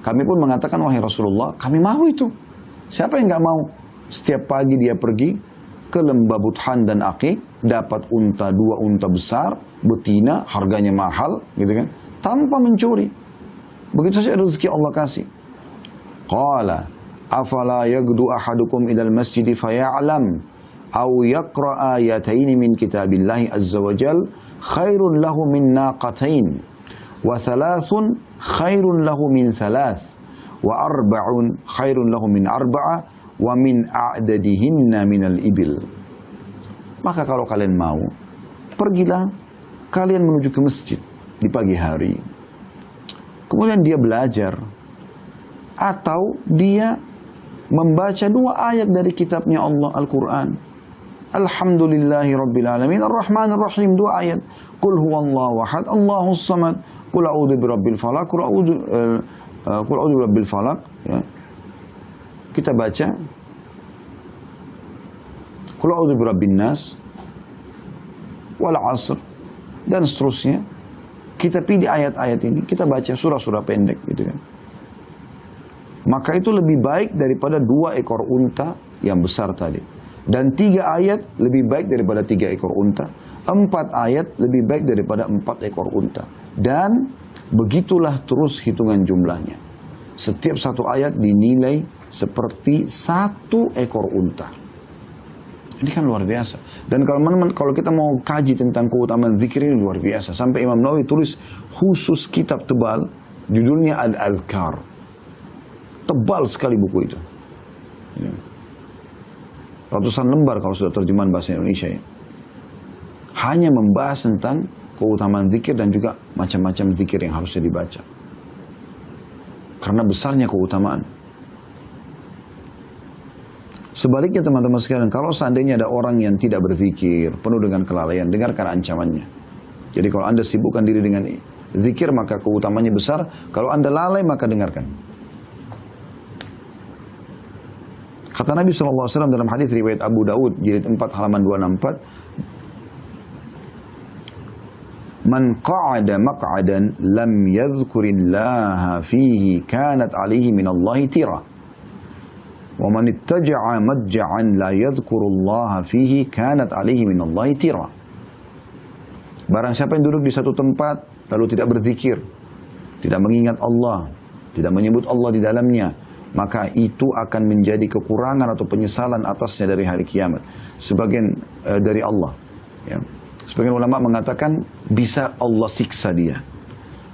[SPEAKER 1] Kami pun mengatakan, wahai Rasulullah, kami mau itu. Siapa yang enggak mau? Setiap pagi dia pergi ke lembah Buthan dan Aqiq, dapat unta, dua unta besar, betina, harganya mahal, gitu kan? Tanpa mencuri. Begitu saja rezeki Allah kasih. Qala afala yagdu ahadukum ilal masjid faya'lam aw yaqra ayataini min kitabillahi azza wa jal khairun lahu min naqatain wa thalathun khairun lahu min thalath wa arba'un khairun lahu min arba'a wa min a'dadihinna minal ibil. Maka kalau kalian mau, pergilah kalian menuju ke masjid di pagi hari. Kemudian dia belajar atau dia membaca dua ayat dari kitabnya Allah Al-Quran. Alhamdulillahi Rabbil Alamin Ar-Rahman Ar-Rahim, dua ayat. Qul huwallahu ahad Allahus samad Qul a'udzu birabbil falaq Qul a'udzu birabbil falaq ya. Kita baca Qul a'udzu birabbin nas wal 'asr dan seterusnya. Kita pilih ayat-ayat ini, kita baca surah-surah pendek gitu kan. Maka itu lebih baik daripada dua ekor unta yang besar tadi. Dan 3 ayat lebih baik daripada 3 ekor unta. 4 ayat lebih baik daripada 4 ekor unta. Dan begitulah terus hitungan jumlahnya. Setiap satu ayat dinilai seperti 1 ekor unta. Ini kan luar biasa. Dan kalau kita mau kaji tentang keutamaan zikir ini luar biasa. Sampai Imam Nawawi tulis khusus kitab tebal, judulnya Al-Adhkar. Tebal sekali buku itu. Ya. Ratusan lembar kalau sudah terjemahan bahasa Indonesia ya. Hanya membahas tentang keutamaan zikir dan juga macam-macam zikir yang harusnya dibaca. Karena besarnya keutamaan. Sebaliknya teman-teman sekalian, kalau seandainya ada orang yang tidak berzikir, penuh dengan kelalaian, dengarkan ancamannya. Jadi kalau Anda sibukkan diri dengan zikir, maka keutamanya besar. Kalau Anda lalai, maka dengarkan. Kata Nabi SAW dalam hadis riwayat Abu Daud, jilid 4 halaman 264, Man qa'ada maq'adan lam yadhkurillaha fihi kanat alihi minallahi tira. Wa man ittaja'a madja'an la yadhkurullaha fihi kanat alihi minallahi tira. Barang siapa yang duduk di satu tempat lalu tidak berzikir, tidak mengingat Allah, tidak menyebut Allah di dalamnya, maka itu akan menjadi kekurangan atau penyesalan atasnya dari hari kiamat. Sebagian dari Allah ya. Sebagian ulama mengatakan bisa Allah siksa dia.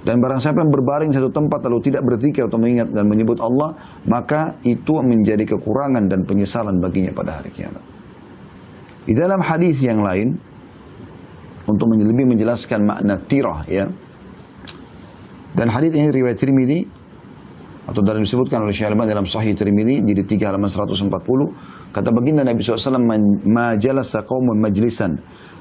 [SPEAKER 1] Dan barang siapa yang berbaring satu tempat lalu tidak berzikir atau mengingat dan menyebut Allah, maka itu menjadi kekurangan dan penyesalan baginya pada hari kiamat. Di dalam hadis yang lain, untuk lebih menjelaskan makna tirah ya. Dan hadis ini riwayat Tirmidzi atau dalam disebutkan oleh Syekh Al-Albani dalam Sahih Tirmidzi jilid 3 halaman 140, kata baginda Nabi SAW, ma jalasa qaumun majlisan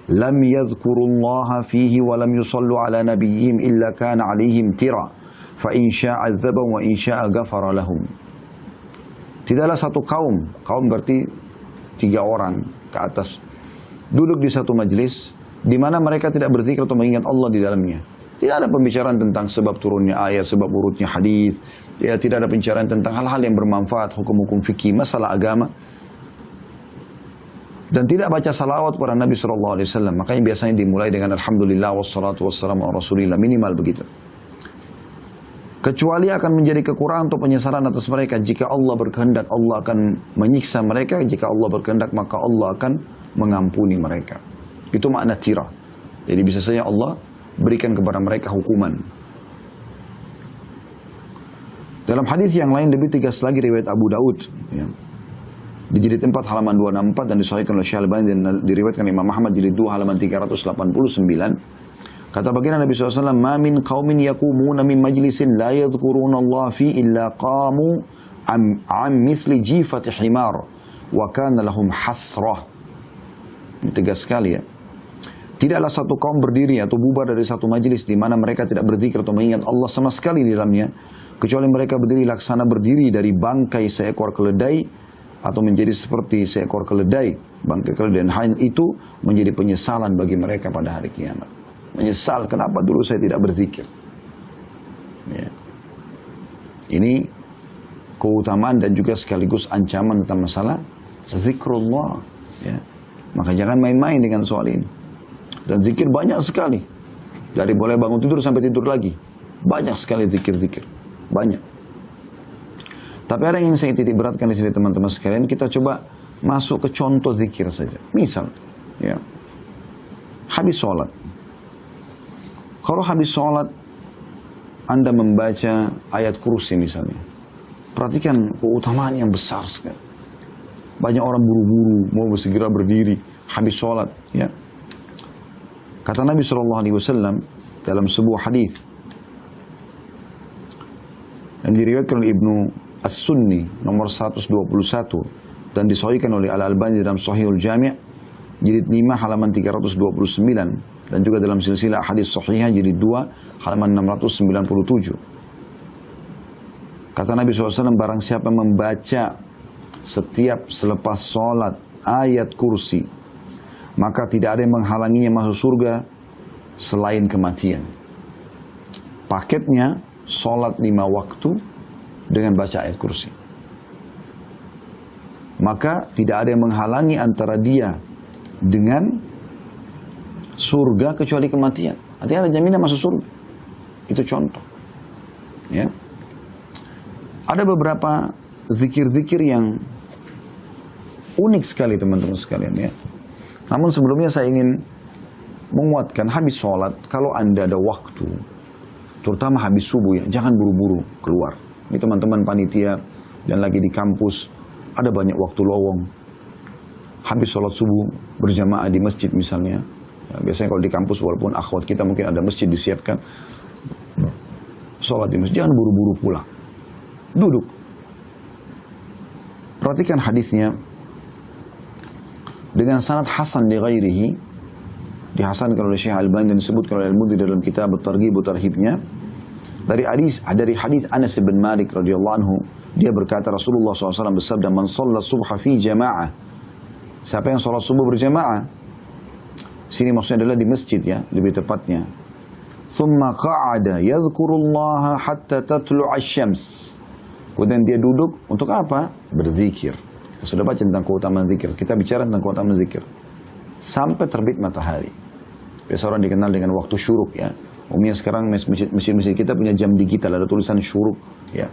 [SPEAKER 1] lam yadhkurullaha fihi wa lam yusallu ala nabiyyihim illa kana alaihim tira fa in syaa adzaba wa in syaa ghafara lahum. Tidaklah satu kaum berarti 3 orang ke atas, duduk di satu majlis di mana mereka tidak berzikir atau mengingat Allah di dalamnya. Tidak ada pembicaraan tentang sebab turunnya ayat, sebab urutnya hadis. Ya, tidak ada pembicaraan tentang hal-hal yang bermanfaat, hukum-hukum fikih, masalah agama. Dan tidak baca salawat kepada Nabi SAW. Makanya biasanya dimulai dengan Alhamdulillah wassalatu wassalamu ala Rasulillah. Minimal begitu. Kecuali akan menjadi kekurangan atau penyesalan atas mereka. Jika Allah berkehendak, Allah akan menyiksa mereka. Jika Allah berkehendak, maka Allah akan mengampuni mereka. Itu makna tirah. Jadi bisa saja Allah berikan kepada mereka hukuman. Dalam hadis yang lain lebih tegas lagi riwayat Abu Daud ya. Di jilid 4 halaman 264 dan disahihkan oleh Syekh Al-Albani dan diriwayatkan Imam Ahmad jilid 2 halaman 389, Kata baginda Nabi SAW, "Ma min qaumin yakumuna min majlisin la yadhkuruna Allah fi illa qamu am mithli jifati himar wa kana lahum hasrah." Ini tegas sekali ya. Tidaklah satu kaum berdiri atau bubar dari satu majlis di mana mereka tidak berzikir atau mengingat Allah sama sekali di dalamnya, kecuali mereka berdiri laksana berdiri dari bangkai seekor keledai atau menjadi seperti seekor keledai, bangkai keledai. Dan hal itu menjadi penyesalan bagi mereka pada hari kiamat. Menyesal, kenapa dulu saya tidak berzikir. Ya. Ini keutamaan dan juga sekaligus ancaman tentang masalah zikrullah. Ya. Maka jangan main-main dengan soal ini. Dan zikir banyak sekali. Dari mulai bangun tidur sampai tidur lagi. Banyak sekali zikir-zikir. Banyak. Tapi ada yang ingin saya titik beratkan di sini teman-teman sekalian. Kita coba masuk ke contoh zikir saja. Misal, ya, habis sholat. Kalau habis sholat, Anda membaca ayat kursi misalnya. Perhatikan keutamaan yang besar sekali. Banyak orang buru-buru, mau segera berdiri, habis sholat. Ya. Kata Nabi SAW dalam sebuah hadis yang diriwayatkan oleh Ibnu As-Sunni nomor 121 dan disahihkan oleh Al-Albani dalam Sahihul Jami' jilid 5 halaman 329 dan juga dalam silsilah hadis sahihah jilid 2 halaman 697. Kata Nabi SAW, barang siapa membaca setiap selepas sholat ayat kursi, maka tidak ada yang menghalanginya masuk surga selain kematian. Paketnya sholat 5 waktu dengan baca ayat kursi. Maka tidak ada yang menghalangi antara dia dengan surga kecuali kematian. Artinya ada jaminan masuk surga. Itu contoh. Ya. Ada beberapa zikir-zikir yang unik sekali teman-teman sekalian ya. Namun sebelumnya saya ingin menguatkan habis sholat, kalau Anda ada waktu, terutama habis subuh ya, jangan buru-buru keluar. Ini teman-teman panitia dan lagi di kampus, ada banyak waktu lowong. Habis sholat subuh berjamaah di masjid misalnya. Ya, biasanya kalau di kampus walaupun akhwat kita mungkin ada masjid disiapkan. Sholat di masjid, jangan buru-buru pulang. Duduk. Perhatikan hadisnya. Dengan sanad hasan di ghairihi, dihasankan oleh Syekh Al-Albani dan disebutkan oleh Al-Mudhi dalam kitab At-Targhib wa Tarhibnya dari hadis Anas bin Malik radhiyallahu anhu, dia berkata Rasulullah SAW bersabda, "Man shalla subha fi jama'ah." Siapa yang salat subuh berjamaah? Sini maksudnya adalah di masjid ya, lebih tepatnya. "Thumma qa'ada yadhkurullaha hatta tatlu'a asy-syams." Kemudian dia duduk untuk apa? Berzikir. Kita sudah baca tentang keutamaan zikir. Kita bicara tentang keutamaan zikir. Sampai terbit matahari. Biasa orang dikenal dengan waktu syuruk ya. Umumnya sekarang masjid-masjid kita punya jam digital. Ada tulisan syuruk ya.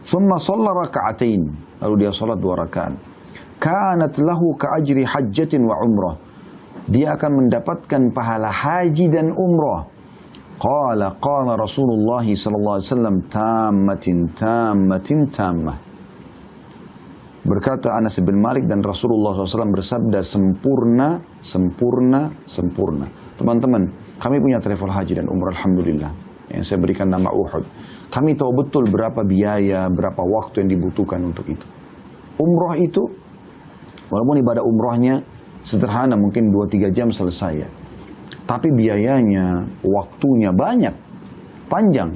[SPEAKER 1] Thumma shalla raka'atain. Lalu dia salat 2 rakaat. Kanat lahu ka'ajri hajjatin wa umrah. Dia akan mendapatkan pahala haji dan umrah. Qala Rasulullah sallallahu alaihi wasallam tammah. Berkata Anas bin Malik dan Rasulullah SAW bersabda sempurna. Teman-teman, kami punya travel haji dan umrah alhamdulillah. Yang saya berikan nama Uhud. Kami tahu betul berapa biaya, berapa waktu yang dibutuhkan untuk itu. Umrah itu, walaupun ibadah umrahnya sederhana, mungkin 2-3 jam selesai ya. Tapi biayanya, waktunya banyak, panjang.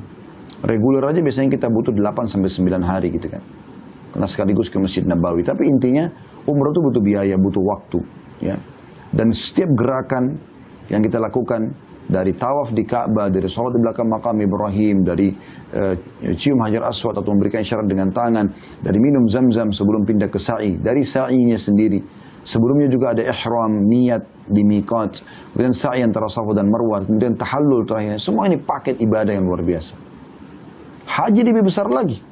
[SPEAKER 1] Reguler aja biasanya kita butuh 8-9 hari gitu kan. Karena sekaligus ke Masjid Nabawi. Tapi intinya umrah itu butuh biaya, butuh waktu. Ya. Dan setiap gerakan yang kita lakukan, dari tawaf di Ka'bah, dari sholat di belakang makam Ibrahim, dari cium hajar aswad atau memberikan isyarat dengan tangan, dari minum zam-zam sebelum pindah ke sa'i, dari sa'inya sendiri. Sebelumnya juga ada ihram, niat di miqat, kemudian sa'i antara Safa dan Marwah, kemudian tahallul terakhir. Semua ini paket ibadah yang luar biasa. Haji lebih besar lagi.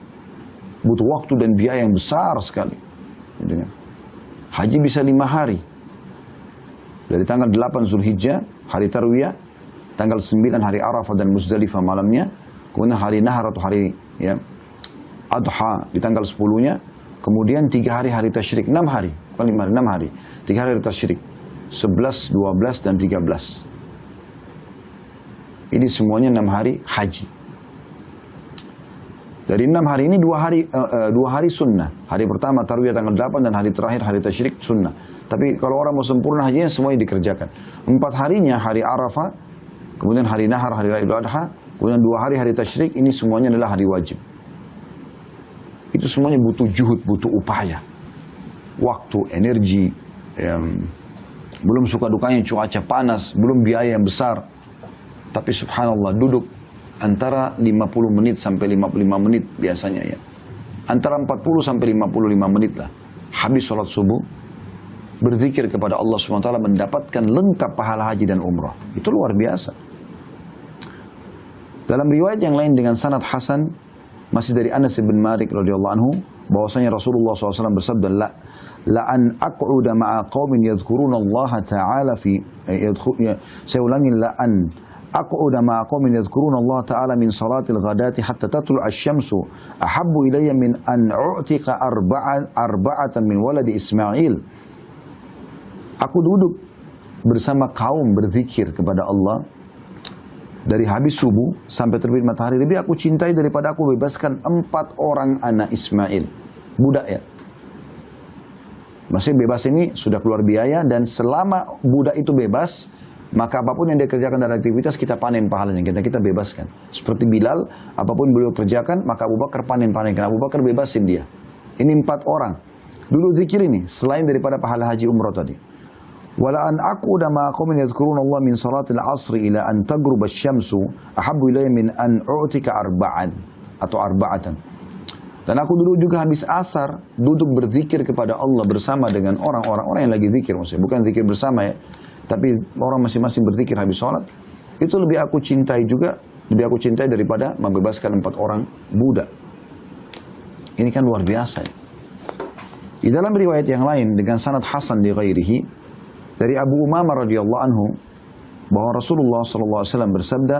[SPEAKER 1] Butuh waktu dan biaya yang besar sekali. Haji bisa 5 hari. Dari tanggal 8 Zulhijjah, hari Tarwiyah, tanggal 9 hari Arafah dan Muzdalifah malamnya, kemudian hari Nahar atau hari ya, Adha di tanggal 10-nya, kemudian 3 hari hari Tasyrik, 6 hari, bukan 5 hari, 6 hari, 3 hari hari Tasyrik, 11, 12, dan 13. Ini semuanya 6 hari haji. Dari 6 hari ini 2 hari sunnah. Hari pertama tarwiyah tanggal 8 dan hari terakhir hari tasyrik sunnah. Tapi kalau orang mau sempurna hajinya semuanya dikerjakan. 4 harinya hari Arafah, kemudian hari Nahar, hari Idul Adha, kemudian 2 hari hari tasyrik, ini semuanya adalah hari wajib. Itu semuanya butuh juhud, butuh upaya. Waktu, energi, belum suka dukanya cuaca panas, belum biaya yang besar. Tapi subhanallah duduk antara 50 menit sampai 55 menit biasanya ya. Antara 40 sampai 55 menit lah. Habis sholat subuh, berzikir kepada Allah SWT, mendapatkan lengkap pahala haji dan umrah. Itu luar biasa. Dalam riwayat yang lain dengan sanad hasan, masih dari Anas bin Malik radhiyallahu anhu, bahwasanya Rasulullah SAW bersabda, la an aq'uda ma'a qaumin yadhkuruna Allah ta'ala fi saya ulangi, la an aq'uda ma'a qaumin yadhkuruna Allah ta'ala min salatil ghadati hatta tatlu'a asy-syamsu ahabbu ilayya min an u'tika arba'atan min waladi Ismail. Aku duduk bersama kaum berzikir kepada Allah dari habis subuh sampai terbit matahari, lebih aku cintai daripada aku bebaskan 4 orang anak Ismail, budak ya. Maksudnya bebas ini sudah keluar biaya, dan selama budak itu bebas, maka apapun yang dia kerjakan dari aktivitas, kita panen pahalanya, kita bebaskan. Seperti Bilal, apapun beliau kerjakan, maka Abu Bakar panen, karena Abu Bakar bebasin dia. Ini 4 orang. Dulu zikir ini, selain daripada pahala haji umrah tadi. Wala an aquda ma qaumin yadhkuruna Allah min salatil asri ila an taghruba asy-syamsu ahabbu ilayya min an u'tika arba'atan. Dan aku dulu juga habis asar duduk berzikir kepada Allah bersama dengan orang yang lagi zikir, maksudnya bukan zikir bersama ya, tapi orang masing-masing berzikir habis sholat. Itu lebih aku cintai daripada membebaskan 4 orang budak. Ini kan luar biasa ya. Di dalam riwayat yang lain dengan sanad hasan li ghairihi, dari Abu Umamah radhiyallahu anhu, bahwa Rasulullah SAW bersabda,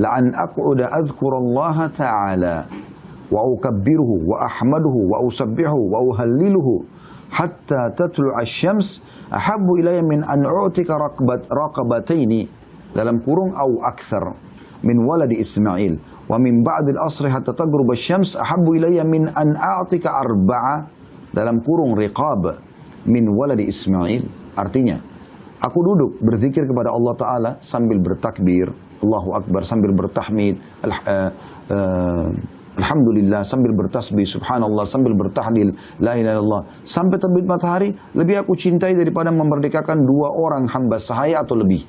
[SPEAKER 1] la an aq'uda adhkurallaha ta'ala wa ukabbiruhu wa ahmaduhu wa usabbihu wa uhalliluhu hatta tatlu'a asy-syams ahabbu ilayya min an u'tika raqabataini dalam kurung au akthar min waladi Ismail wa min ba'd al-asr hatta taghrub asy-syams ahabbu ilayya min an a'tika arba'a dalam kurung riqab min waladi Ismail. Artinya, aku duduk berzikir kepada Allah Ta'ala sambil bertakbir, Allahu Akbar, sambil bertahmid, Alhamdulillah, sambil bertasbih, Subhanallah, sambil bertahlil, La ilaha illallah, sampai terbit matahari, lebih aku cintai daripada memerdekakan 2 orang hamba sahaya atau lebih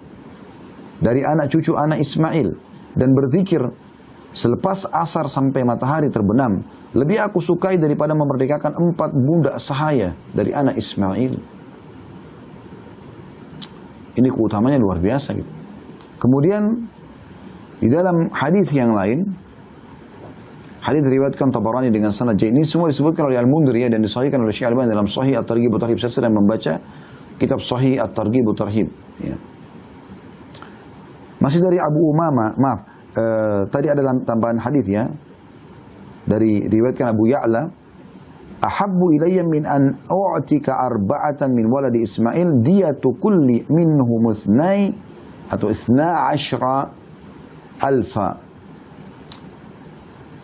[SPEAKER 1] dari anak cucu anak Ismail, dan berzikir selepas asar sampai matahari terbenam, lebih aku sukai daripada memerdekakan 4 budak sahaya dari anak Ismail. Ini keutamanya luar biasa gitu. Kemudian di dalam hadis yang lain, hadis diriwayatkan Tabarani dengan sanad ini semua disebutkan oleh Al-Mundhiri ya, dan disahihkan oleh Syekh Al-Albani dalam Sahih At-Targhib wa Tarhib. Saya sedang membaca kitab Sahih At-Targhib wa Tarhib ya. Masih dari Abu Umamah, tadi ada tambahan hadis ya, dari riwayatkan Abu Ya'la, ahabbu ilayya min an u'tika arba'atan min waladi Ismail diyatu kulli minhum ithnai atau 12 alfa.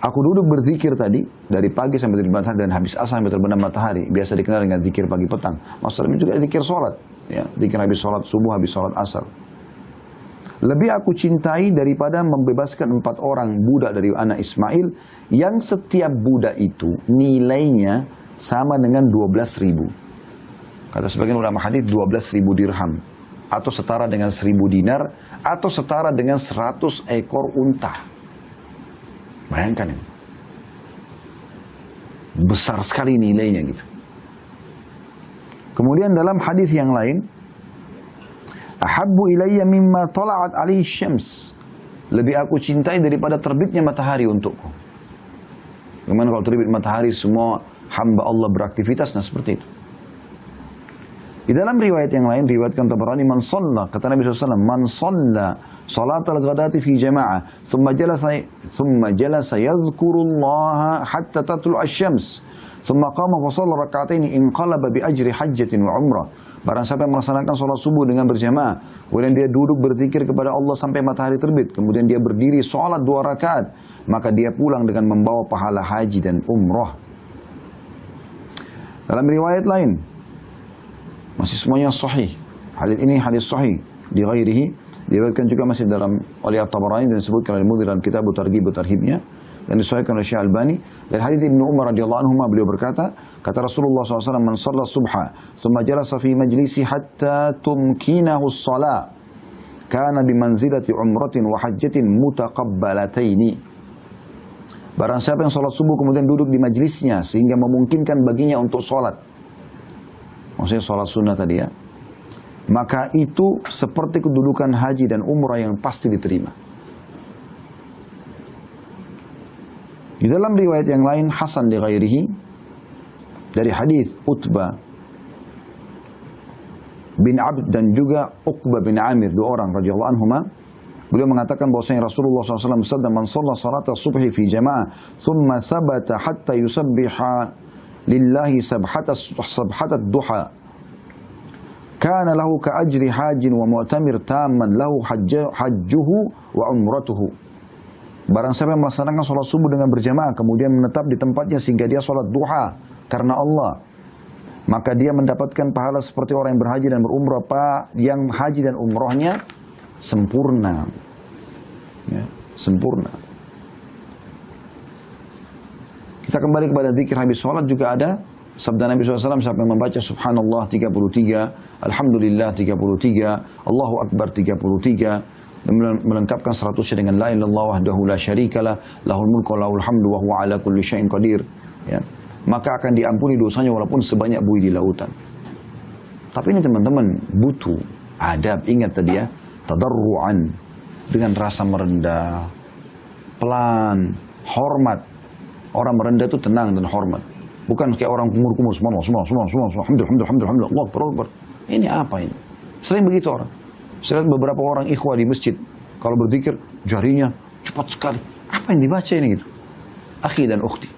[SPEAKER 1] Aku duduk berzikir tadi dari pagi sampai terbit matahari dan habis asar sampai terbenam matahari, biasa dikenal dengan zikir pagi petang. Maksudnya juga zikir sholat ya, zikir habis sholat subuh, habis sholat asar. Lebih aku cintai daripada membebaskan 4 orang budak dari anak Ismail, yang setiap budak itu nilainya sama dengan 12.000. Kata sebagian ulama hadis 12.000 dirham, atau setara dengan 1.000 dinar, atau setara dengan 100 ekor unta. Bayangkan ini. Besar sekali nilainya gitu. Kemudian dalam hadis yang lain, ahabbu ilayya mimma tala'at alaihi syams, lebih aku cintai daripada terbitnya matahari untukku. Bagaimana kalau terbit matahari semua hamba Allah beraktivitas? Nah seperti itu. Di dalam riwayat yang lain, riwayatkan Tabarani, man shalla, kata Nabi SAW, man shalla salat al-ghadati fi jama'ah thumma jalasa yadhkurullaha hatta tatlu asy-syams Thumma qama fa shalla rak'ataini inqalaba bi ajri hajjatin wa umrah. Barang siapa yang melaksanakan sholat subuh dengan berjamaah, kemudian dia duduk berzikir kepada Allah sampai matahari terbit, kemudian dia berdiri sholat 2 rakaat, maka dia pulang dengan membawa pahala haji dan umrah. Dalam riwayat lain, masih semuanya sahih. Hadis ini hadis sahih di ghairihi, diriwayatkan juga masih dalam oleh At-Tabarani dan disebutkan oleh Mudhir dalam kitab Targhib wa Tarhibnya dan disahihkan oleh Syekh Albani. Dari hadis Ibnu Umar radhiyallahu anhu beliau berkata, kata Rasulullah SAW, "Man shalla subha, thumma jalasa fi majlisi hatta tumkinahu as-shalah, kana bimanzilati umratin wa hajjatin mutaqabbalataini." Barang siapa yang sholat subuh kemudian duduk di majlisnya sehingga memungkinkan baginya untuk sholat, maksudnya sholat sunnah tadi ya, maka itu seperti kedudukan haji dan umrah yang pasti diterima. Di dalam riwayat yang lain, Hasan li ghairihi, dari hadis Utbah bin Abd dan juga Uqbah bin Amir, 2 orang radhiyallahu anhuma, beliau mengatakan bahwasanya Rasulullah SAW bersabda, "Man shalla salata subhi fi jama'ah, thumma thabata hatta yusabbiha lillahi sabhatat duha, kana lahu ka ajri hajin wa mu'tamir tamman lahu hajjuhu wa umratuhu." Barang siapa yang melaksanakan sholat subuh dengan berjamaah, kemudian menetap di tempatnya sehingga dia sholat duha karena Allah, maka dia mendapatkan pahala seperti orang yang berhaji dan berumrah, yang haji dan umrahnya sempurna. Ya, sempurna. Kita kembali kepada zikir habis sholat juga ada. Sabda Nabi SAW sampai membaca Subhanallah 33, Alhamdulillah 33, Allahu Akbar 33, melengkapkan 100 dengan la ilaha illallah wahdahu la syarikalah, lahul mulku wa lahul hamdu wa huwa ala kulli syai'in qadir. Ya, maka akan diampuni dosanya walaupun sebanyak buih di lautan. Tapi ini teman-teman butuh adab, ingat tadi ya, tadarruan, dengan rasa merendah, pelan, hormat. Orang merendah itu tenang dan hormat. Bukan kayak orang kumur-kumur, semua, alhamdulillah, Allah Akbar. Ini apa ini? Sering begitu orang. Saya lihat beberapa orang ikhwah di masjid, kalau berzikir, jarinya cepat sekali. Apa yang dibaca ini gitu? Akhi dan ukhti,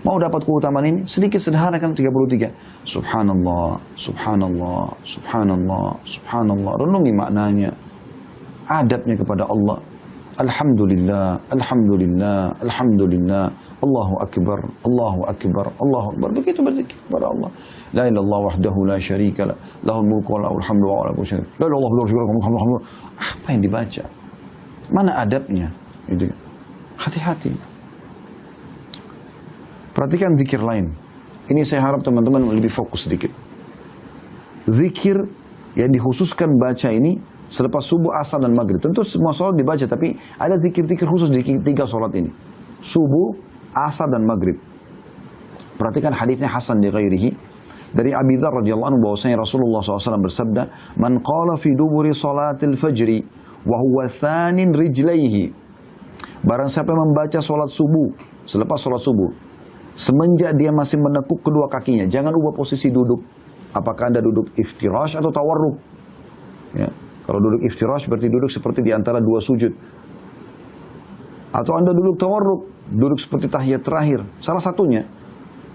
[SPEAKER 1] mau dapat keutamaan ini? Sedikit sederhana kan 33. Subhanallah, Subhanallah, Subhanallah, Subhanallah. Renungi maknanya. Adabnya kepada Allah. Alhamdulillah, Alhamdulillah, Alhamdulillah. Allahu Akbar, Allahu Akbar, Allahu Akbar. Begitu berzikir kepada Allah. La ilaha illallah wahdahu la syarikalah, lahul mulku wa lahul hamdu wa ala kulli syai'in qadir. La ilaha illallah. Apa yang dibaca? Mana adabnya? Itu. Hati-hati. Perhatikan zikir lain. Ini saya harap teman-teman lebih fokus sedikit. Zikir yang dikhususkan baca ini selepas subuh, asar dan maghrib. Tentu semua sholat dibaca, tapi ada zikir-zikir khusus di 3 sholat ini. Subuh, asar dan maghrib. Perhatikan hadisnya Hasan li ghairihi. Dari Abi Dzar radhiyallahu anhu bahwasanya Rasulullah SAW bersabda, "Man qala fi duburi salatil fajri wa huwa thanin rijlaihi." Barang siapa membaca salat subuh, selepas salat subuh, semenjak dia masih menekuk kedua kakinya, jangan ubah posisi duduk. Apakah Anda duduk iftirash atau tawarruk? Ya, kalau duduk iftirash berarti duduk seperti di antara 2 sujud. Atau Anda duduk tawarruk, duduk seperti tahiyat terakhir. Salah satunya.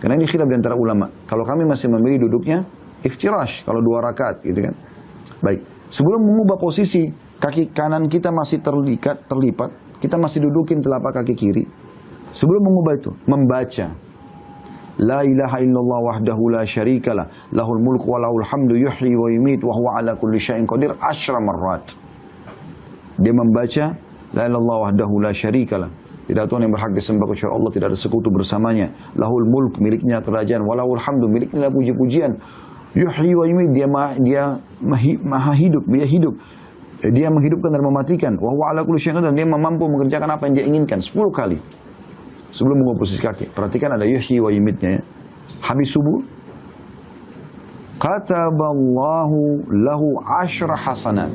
[SPEAKER 1] Karena ini khilaf di antara ulama. Kalau kami masih memilih duduknya iftirash, kalau 2 rakaat gitu kan. Baik, sebelum mengubah posisi, kaki kanan kita masih terlipat, kita masih dudukin telapak kaki kiri. Sebelum mengubah itu, membaca La ilaha illallah wahdahu la syarikalah, lahul mulku wa lahul hamdu yuhyi wa yumit wa huwa ala kulli syai'in qadir 10 marrat. Dia membaca La ilaha illallah wahdahu la syarikalah, tidak Tuhan yang berhak disembah kecuali Allah, tidak ada sekutu bersamanya. Lahul mulk, miliknya kerajaan. Walahul hamdu, miliknya puji-pujian. Yuhyi wa yumit, dia maha hidup, dia hidup. Dia menghidupkan dan mematikan. Wa huwa ala kulli syai'in qadir, dia mampu mengerjakan apa yang dia inginkan 10 kali. Sebelum mengubah posisi kaki. Perhatikan ada yuhyi wa yumitnya ya. Habis subuh, kataballahu lahu 10 hasanat.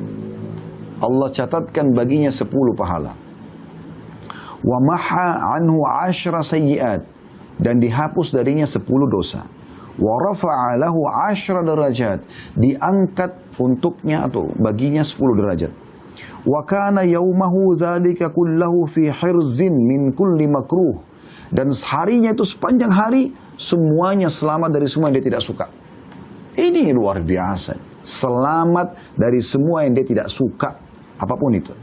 [SPEAKER 1] Allah catatkan baginya 10 pahala. Wa maha anhu 10 sayyi'at, dan dihapus darinya 10 dosa. Wa rafa'a lahu 10 derajat, diangkat untuknya atau baginya 10 derajat. Wa kana yaumahu dzalika kullahu fi hirzin min kulli makruh, dan harinya itu sepanjang hari semuanya selamat dari semua yang dia tidak suka. Ini luar biasa. Selamat dari semua yang dia tidak suka, apapun itu.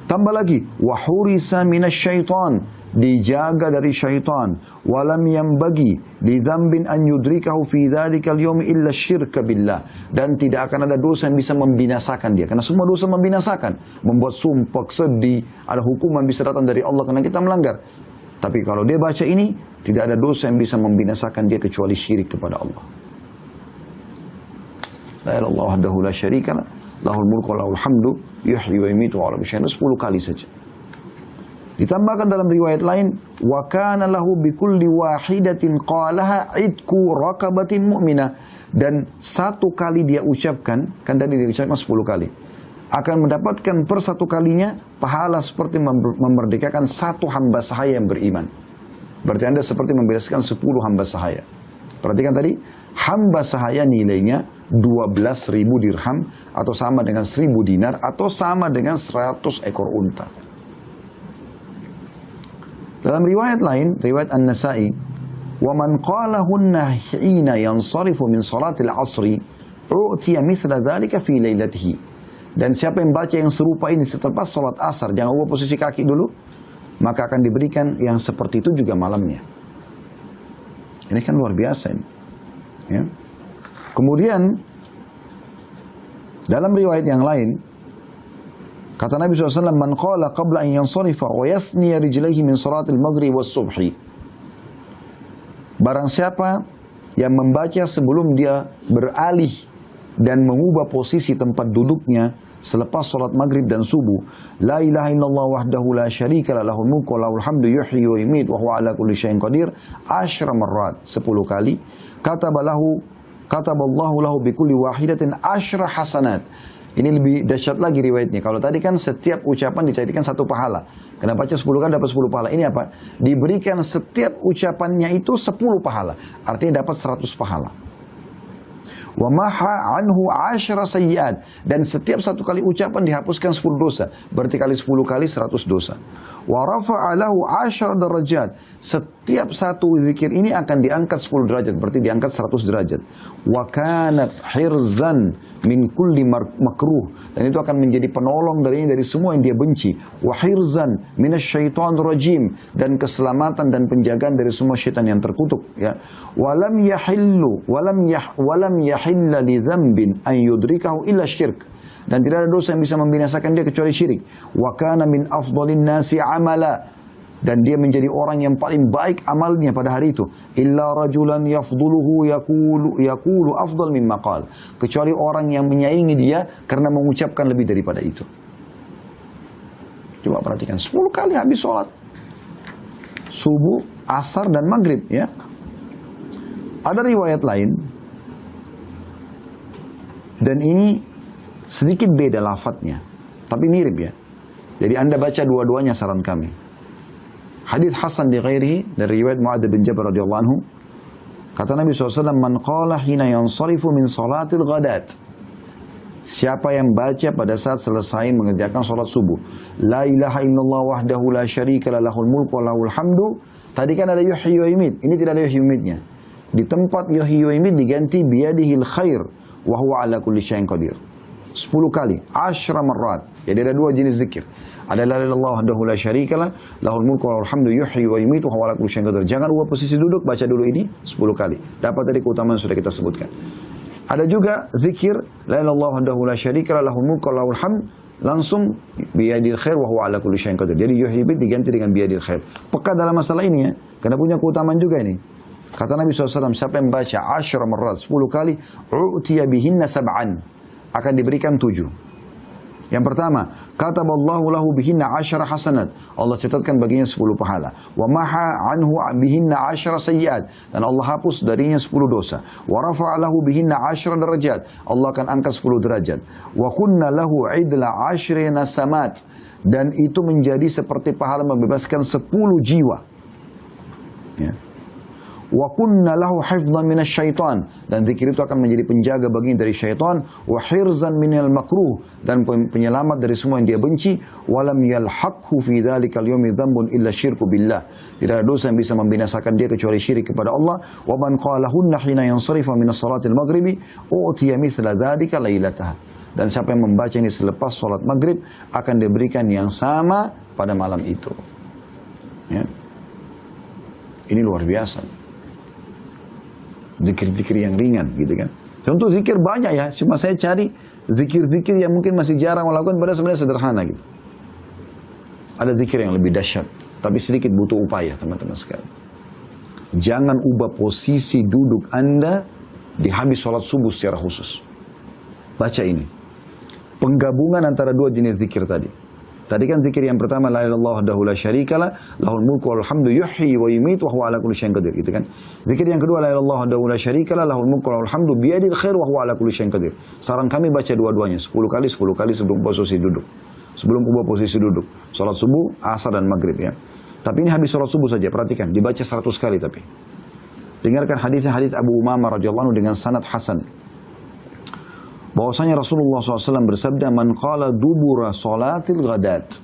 [SPEAKER 1] Tambah lagi, wahurisa minasyaitan, dijaga dari syaitan. Walam yambagi lidzambin an yudrikahu fi dzalikal yaumi illa syirka billah. Dan tidak akan ada dosa yang bisa membinasakan dia. Karena semua dosa membinasakan. Membuat sumpah, sedih, ada hukuman bisa datang dari Allah karena kita melanggar. Tapi kalau dia baca ini, tidak ada dosa yang bisa membinasakan dia kecuali syirik kepada Allah. La ilaha illallah wahdahu la syarika lah, lahul mulku wa lahul hamdu, yuhyi wa yumiitu wa 'ala kulli syai'in 10 kali saja. Ditambahkan dalam riwayat lain, wa kana lahu bi kulli wahidatin qalaha idku raqabatin mu'minah, dan satu kali dia ucapkan, kan tadi dia ucapkan 10 kali, akan mendapatkan per satu kalinya pahala seperti memerdekakan satu hamba sahaya yang beriman. Berarti Anda seperti membebaskan 10 hamba sahaya. Perhatikan tadi, hamba sahaya nilainya 12.000 dirham atau sama dengan 1.000 dinar atau sama dengan 100 ekor unta. Dalam riwayat lain, riwayat An-Nasa'i, wa man qalahunna hina yansarifu min salatil asri u'tiya mithla dzalika fi lailatihi. Dan siapa yang baca yang serupa ini setelah salat asar, jangan ubah posisi kaki dulu, maka akan diberikan yang seperti itu juga malamnya. Ini kan luar biasa ini. Ya. Kemudian dalam riwayat yang lain, kata Nabi SAW, man qala qabla an yansarifa wa yathniya rijlaihi min salatil maghrib was subhi. Barang siapa yang membaca sebelum dia beralih dan mengubah posisi tempat duduknya selepas salat maghrib dan subuh, la ilaha illallah wahdahu la syarika lah, lahul mulku wa lahul hamdu, yuhyi wa yumiitu wa huwa ala kulli syai'in qadir, 10 marrat, 10 kali. Kataballahu lahu bi kulli wahidatin 10 hasanat. Ini lebih dahsyat lagi riwayatnya. Kalau tadi kan setiap ucapan dijadikan 1 pahala. Kena baca 10 kali dapat 10 pahala. Ini apa? Diberikan setiap ucapannya itu 10 pahala. Artinya dapat 100 pahala. Wa maha anhu 10 sayyiat. Dan setiap 1 kali ucapan dihapuskan 10 dosa. Berarti kali 10 kali 100 dosa. Wa rafa'a lahu 10 darajat. Setiap satu zikir ini akan diangkat 10 derajat. Berarti diangkat 100 derajat. Wa kanat hirzan min kulli makruh. Dan itu akan menjadi penolong dari semua yang dia benci. Wa hirzan minasyaitonir rajim. Dan keselamatan dan penjagaan dari semua syaitan yang terkutuk. Ya. Walam yahilla li dzambin an yudrikahu illa syirk. Dan tidak ada dosa yang bisa membinasakan dia kecuali syirik. Wa kana min afdhalin nasi amala. Dan dia menjadi orang yang paling baik amalnya pada hari itu. Illa rajulan yafduluhu yaqulu afdal mimma qala. Kecuali orang yang menyaingi dia karena mengucapkan lebih daripada itu. Coba perhatikan, 10 kali habis sholat subuh, asar dan maghrib, ya. Ada riwayat lain, dan ini sedikit beda lafadznya, tapi mirip, ya. Jadi Anda baca dua-duanya, saran kami. Hadits Hasan di ghairihi dari riwayat Mu'adz bin Jabal radhiyallahu anhu. Kata Nabi SAW, man qala hina yansarifu min salatil ghadat. Siapa yang baca pada saat selesai mengerjakan salat subuh, la ilaha illallah wahdahu la syarika lah, lahul mulku wa lahul hamdu. Tadi kan ada yuhyi wa yumiit, ini tidak ada yuhyi wa yumiitnya. Di tempat yuhyi wa yumiit diganti biyadihil khair wa huwa ala kulli syai'in qadir. 10 kali, 10 marrat. Jadi ada 2 jenis zikir. Ada la ilaha illallah wahdahu la syarika lah, lahul mulku wa lahul hamdu, yuhyi wa yumiitu wa huwa ala kulli syai'in qadir. Jangan ubah posisi duduk, baca dulu ini 10 kali. Dapat dari keutamaan yang sudah kita sebutkan. Ada juga zikir la ilaha illallah wahdahu la syarika lah, lahul mulku wa lahul hamdu, langsung biyadil khair wa huwa ala kulli syai'in qadir. Jadi yuhyi diganti dengan biyadil khair. Peka dalam masalah ini, ya, karena punya keutamaan juga ini. Kata Nabi SAW, siapa yang baca 10 marrat, 10 kali, u'tiya bihinna sab'an, akan diberikan 7. Yang pertama, kataballahu lahu bihinna 10 hasanat, Allah catatkan baginya 10 pahala. Wa maha anhu bihinna 10 sayyiat, dan Allah hapus darinya 10 dosa. Wa rafa'a lahu bihinna 10 derajat, Allah akan angkat 10 derajat. Wa kunna lahu idla 10 nasamat, dan itu menjadi seperti pahala membebaskan 10 jiwa. Ya. Wa kunna lahu hifdhan minasyaitan, dan zikir itu akan menjadi penjaga baginya dari syaitan, wa hirzan minal makruh, dan penyelamat dari semua yang dia benci. Walam yalhaqhu fi dzalikal yaumi dzambun illa syirku billah, tidak ada dosa yang bisa membinasakan dia kecuali syirik kepada Allah. Wa man qalahunna hina yansarifa min as-salatil maghribi utiya mithla dzalika lailataha, dan siapa yang membaca ini selepas salat maghrib akan diberikan yang sama pada malam itu. Ya. Ini luar biasa. Zikir-zikir yang ringan gitu kan. Tentu zikir banyak ya, cuma saya cari zikir-zikir yang mungkin masih jarang melakukan, padahal sebenarnya sederhana gitu. Ada zikir yang lebih dahsyat, tapi sedikit butuh upaya teman-teman sekalian. Jangan ubah posisi duduk Anda di habis sholat subuh secara khusus. Baca ini. Penggabungan antara dua jenis zikir tadi. Tadi kan zikir yang pertama, la ilaha illallah wahdahu la syarikalah, lahul mulku wal hamdu yuhyi wa yumiitu wa huwa ala kulli syai'in qadir, gitu kan. Zikir yang kedua, la ilaha illallah wahdahu la syarikalah, lahul mulku wal hamdu biyadil khair wa huwa ala kulli syai'in qadir. Saran kami baca dua-duanya 10 kali sebelum posisi duduk. Sebelum ubah posisi duduk. Salat subuh, asar dan maghrib ya. Tapi ini habis salat subuh saja, perhatikan, dibaca 100 kali tapi. Dengarkan hadis Abu Umamah radhiyallahu anhu dengan sanad hasan. Bahwasanya Rasulullah SAW bersabda, man qala dubura salatil ghadat,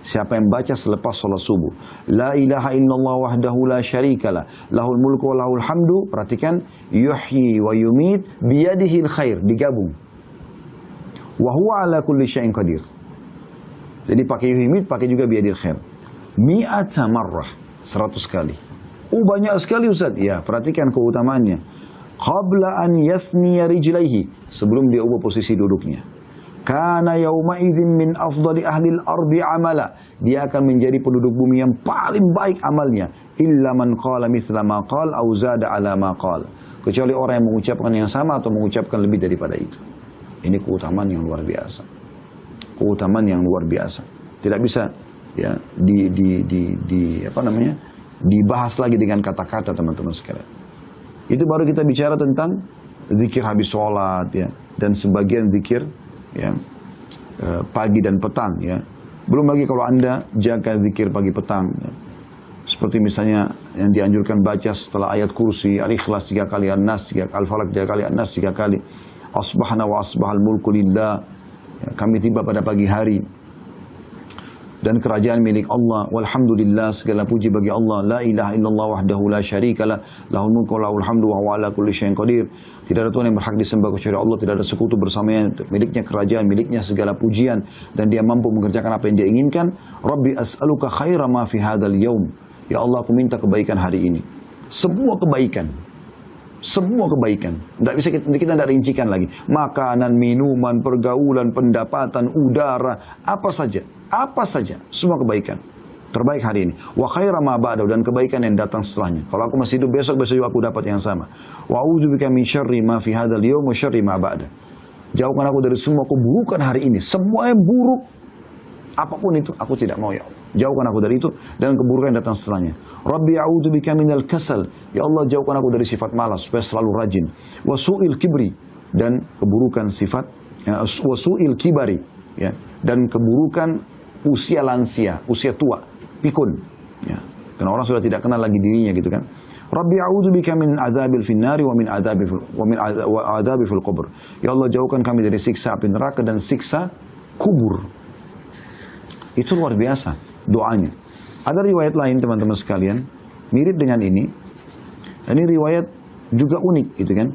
[SPEAKER 1] siapa yang baca selepas salat subuh, la ilaha illallah wahdahu la syarikalah, lahul mulku wa lahul hamdu, perhatikan, yuhyi wa yumit biyadihil khair, digabung, wa huwa ala kulli syai'in qadir. Jadi pakai yuhimit, pakai juga biyadil khair, mi'ata marrah, 100 kali. Banyak sekali Ustaz. Ya, perhatikan keutamaannya. Qabla an yathniya rijlaihi, sebelum dia ubah posisi duduknya. Kana yauma idzin min afdali ahlil ardi amala, dia akan menjadi penduduk bumi yang paling baik amalnya. Illa man qala mithla ma qala au zada ala ma qala, kecuali orang yang mengucapkan yang sama atau mengucapkan lebih daripada itu. Ini keutamaan yang luar biasa. Keutamaan yang luar biasa. Tidak bisa ya dibahas lagi dengan kata-kata teman-teman sekalian. Itu baru kita bicara tentang zikir habis sholat ya, dan sebagian zikir ya, pagi dan petang ya. Belum lagi kalau Anda jaga zikir pagi petang ya. Seperti misalnya yang dianjurkan baca setelah ayat kursi, Al-Ikhlas 3 kali, An-Nas 3 kali, Al-Falaq 3 kali, An-Nas 3 kali. Asbahna wa asbahal mulku lillah, ya, kami tiba pada pagi hari dan kerajaan milik Allah, walhamdulillah, segala puji bagi Allah, la ilaha illallah wahdahu la syarikalah, lahul mulku wa lahul hamdu wa huwa ala kulli syai'in qadir. Tidak ada Tuhan yang berhak disembah kecuali Allah, tidak ada sekutu bersamanya, miliknya kerajaan, miliknya segala pujian, dan dia mampu mengerjakan apa yang dia inginkan. Rabbi as'aluka khaira ma fi hadzal yaum, ya Allah, aku minta kebaikan hari ini. Semua kebaikan. Semua kebaikan. Tidak bisa kita tidak rincikan lagi. Makanan, minuman, pergaulan, pendapatan, udara, apa saja. Apa saja, semua kebaikan. Terbaik hari ini. Wa khaira ma ba'dahu, dan kebaikan yang datang setelahnya. Kalau aku masih hidup besok juga aku dapat yang sama. Wa a'udzubika min syarri ma fi hadzal yaum wa syarri ma ba'da. Jauhkan aku dari semua keburukan hari ini. Semua yang buruk, apapun itu, aku tidak mau ya Allah. Jauhkan aku dari itu dan keburukan yang datang setelahnya. Rabbi a'udzubika minal kasal. Ya Allah, jauhkan aku dari sifat malas supaya selalu rajin. Wa su'il kibri, dan keburukan sifat wa su'il kibari, ya, dan keburukan usia lansia, usia tua, pikun. Ya. Karena orang sudah tidak kenal lagi dirinya gitu kan. Rabbi a'udzubika min adzabil finnari wa min adzabi fil qubur. Ya Allah, jauhkan kami dari siksa api neraka dan siksa kubur. Itu luar biasa doanya. Ada riwayat lain teman-teman sekalian, mirip dengan ini. Ini riwayat juga unik gitu kan.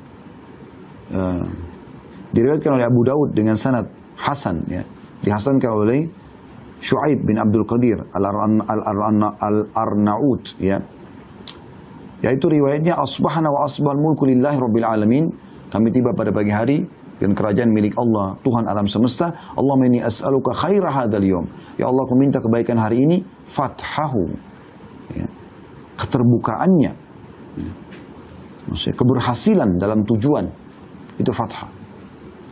[SPEAKER 1] Diriwayatkan oleh Abu Daud dengan sanad hasan ya. Dihasankan oleh Syu'aib bin Abdul Qadir Al-Arnaut ya. Yaitu riwayatnya, asbahna wa asbahal mulku lillahi rabbil alamin, kami tiba pada pagi hari dan kerajaan milik Allah, Tuhan alam semesta. Allahumma inni as'aluka khaira hadzal yaum, ya Allah, aku minta kebaikan hari ini, fathahu ya, keterbukaannya ya. Maksudnya keberhasilan dalam tujuan itu fathah,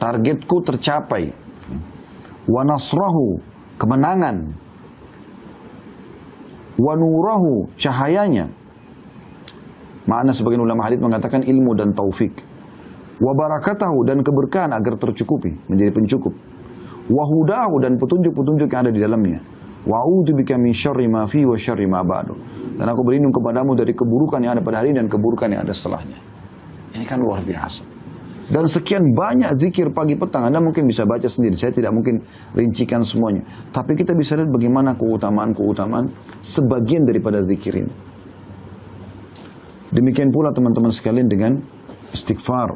[SPEAKER 1] targetku tercapai ya. Wa nasrahu, kemenangan, wa nurahu, cahayanya. Makna sebagian ulama hadits mengatakan ilmu dan taufik. Wa barakatahu, dan keberkahan agar tercukupi, menjadi pencukup. Wa hudahu, dan petunjuk-petunjuk yang ada di dalamnya. Wa a'udzubika min syarri ma fi wa syarri ma ba'du. Dan aku berlindung kepadamu dari keburukan yang ada pada hari dan keburukan yang ada setelahnya. Ini kan luar biasa. Dan sekian banyak zikir pagi petang. Anda mungkin bisa baca sendiri. Saya tidak mungkin rincikan semuanya. Tapi kita bisa lihat bagaimana keutamaan-keutamaan sebagian daripada zikir ini. Demikian pula teman-teman sekalian dengan istighfar.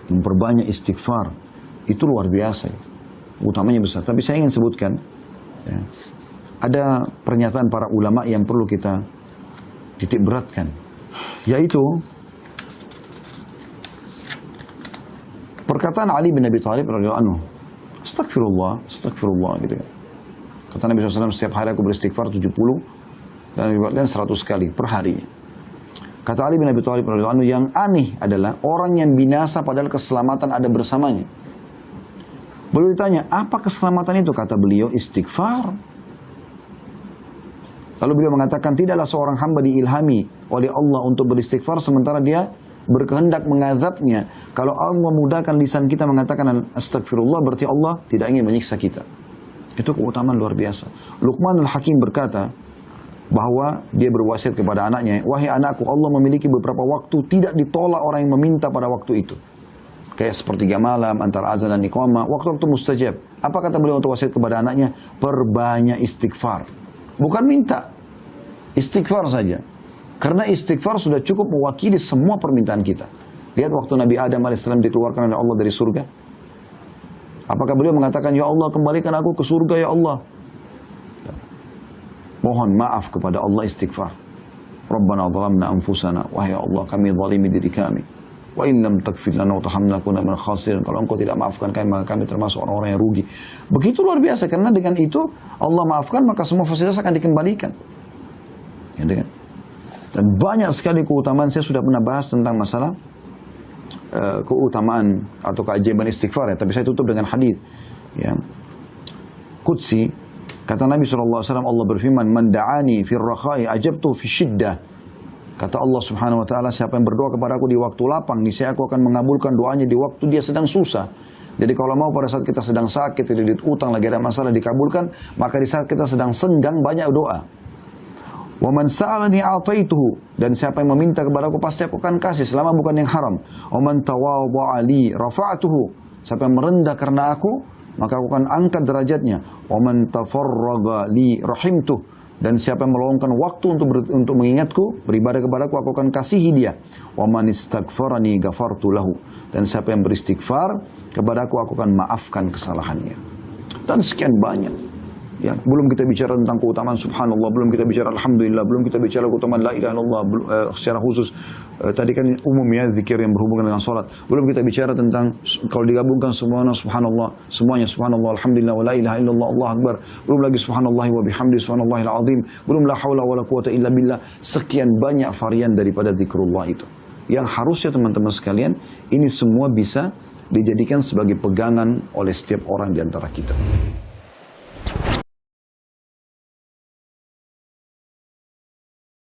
[SPEAKER 1] Memperbanyak istighfar. Itu luar biasa. Utamanya besar. Tapi saya ingin sebutkan. Ya, ada pernyataan para ulama yang perlu kita titik beratkan, yaitu perkataan Ali bin Abi Thalib radhiyallahu anhu, astagfirullah, astagfirullah gitu ya. Kata Nabi SAW, setiap hari aku beristighfar 70 dan riwayatkan 100 kali per hari. Kata Ali bin Abi Thalib radhiyallahu anhu, yang aneh adalah orang yang binasa padahal keselamatan ada bersamanya. Beliau ditanya, apa keselamatan itu? Kata beliau, istighfar. Lalu beliau mengatakan, tidaklah seorang hamba diilhami oleh Allah untuk beristighfar sementara dia berkehendak mengazabnya. Kalau Allah memudahkan lisan kita mengatakan astagfirullah, berarti Allah tidak ingin menyiksa kita. Itu keutamaan luar biasa. Luqman al-Hakim berkata bahwa dia berwasiat kepada anaknya, wahai anakku, Allah memiliki beberapa waktu tidak ditolak orang yang meminta pada waktu itu. Kayak sepertiga malam, antara azan dan iqamah, waktu-waktu mustajab. Apa kata beliau untuk wasiat kepada anaknya? Perbanyak istighfar. Bukan minta, istighfar saja. Karena istighfar sudah cukup mewakili semua permintaan kita. Lihat waktu Nabi Adam AS dikeluarkan oleh Allah dari surga. Apakah beliau mengatakan, ya Allah kembalikan aku ke surga ya Allah? Mohon maaf kepada Allah, istighfar. Rabbana zalamna anfusana. Wahai Allah, kami zalimi diri kami. Wa in lam taghfir lana wa tarhamna kunna minal khasirin. Kalau engkau tidak maafkan kami, maka kami termasuk orang-orang yang rugi. Begitu luar biasa, karena dengan itu Allah maafkan, maka semua fasilitas akan dikembalikan. Ya, dengan. Dan banyak sekali keutamaan. Saya sudah pernah bahas tentang masalah keutamaan atau keajaiban istighfar ya. Tapi saya tutup dengan hadis ya. Qudsi, kata Nabi SAW, Allah berfirman, man da'ani fir rakhai ajabtu fi syiddah. Kata Allah Subhanahu wa taala, siapa yang berdoa kepada aku di waktu lapang, niscaya aku akan mengabulkan doanya di waktu dia sedang susah. Jadi kalau mau pada saat kita sedang sakit, tidak utang, lagi ada masalah dikabulkan, maka di saat kita sedang senggang banyak doa. Wa man sa'alani a'taituhu, dan siapa yang meminta kepada aku pasti aku akan kasih selama bukan yang haram. Wa man tawadha'a li rafa'tuhu, siapa yang merendah karena aku, maka aku akan angkat derajatnya. Wa man tafarraga li rahimtuhu, dan siapa yang meluangkan waktu untuk mengingatku, beribadah kepadaku, aku akan kasihi dia. Wa man istaghfarani ghafartu lahu, dan siapa yang beristighfar kepadaku, aku akan maafkan kesalahannya. Dan sekian banyak. Ya, belum kita bicara tentang keutamaan subhanallah, belum kita bicara alhamdulillah, belum kita bicara keutamaan la ilaha illallah secara khusus. Tadi kan umum ya, zikir yang berhubungan dengan salat. Belum kita bicara tentang kalau digabungkan semuanya subhanallah, semuanya subhanallah, alhamdulillah, wa la ilaha illallah, Allah akbar. Belum lagi subhanallah wa bihamdi, subhanallahil azim. Belum la haula wa la quwata illa billah. Sekian banyak varian daripada zikrullah itu. Yang harusnya teman-teman sekalian, ini semua bisa dijadikan sebagai pegangan oleh setiap orang di antara kita.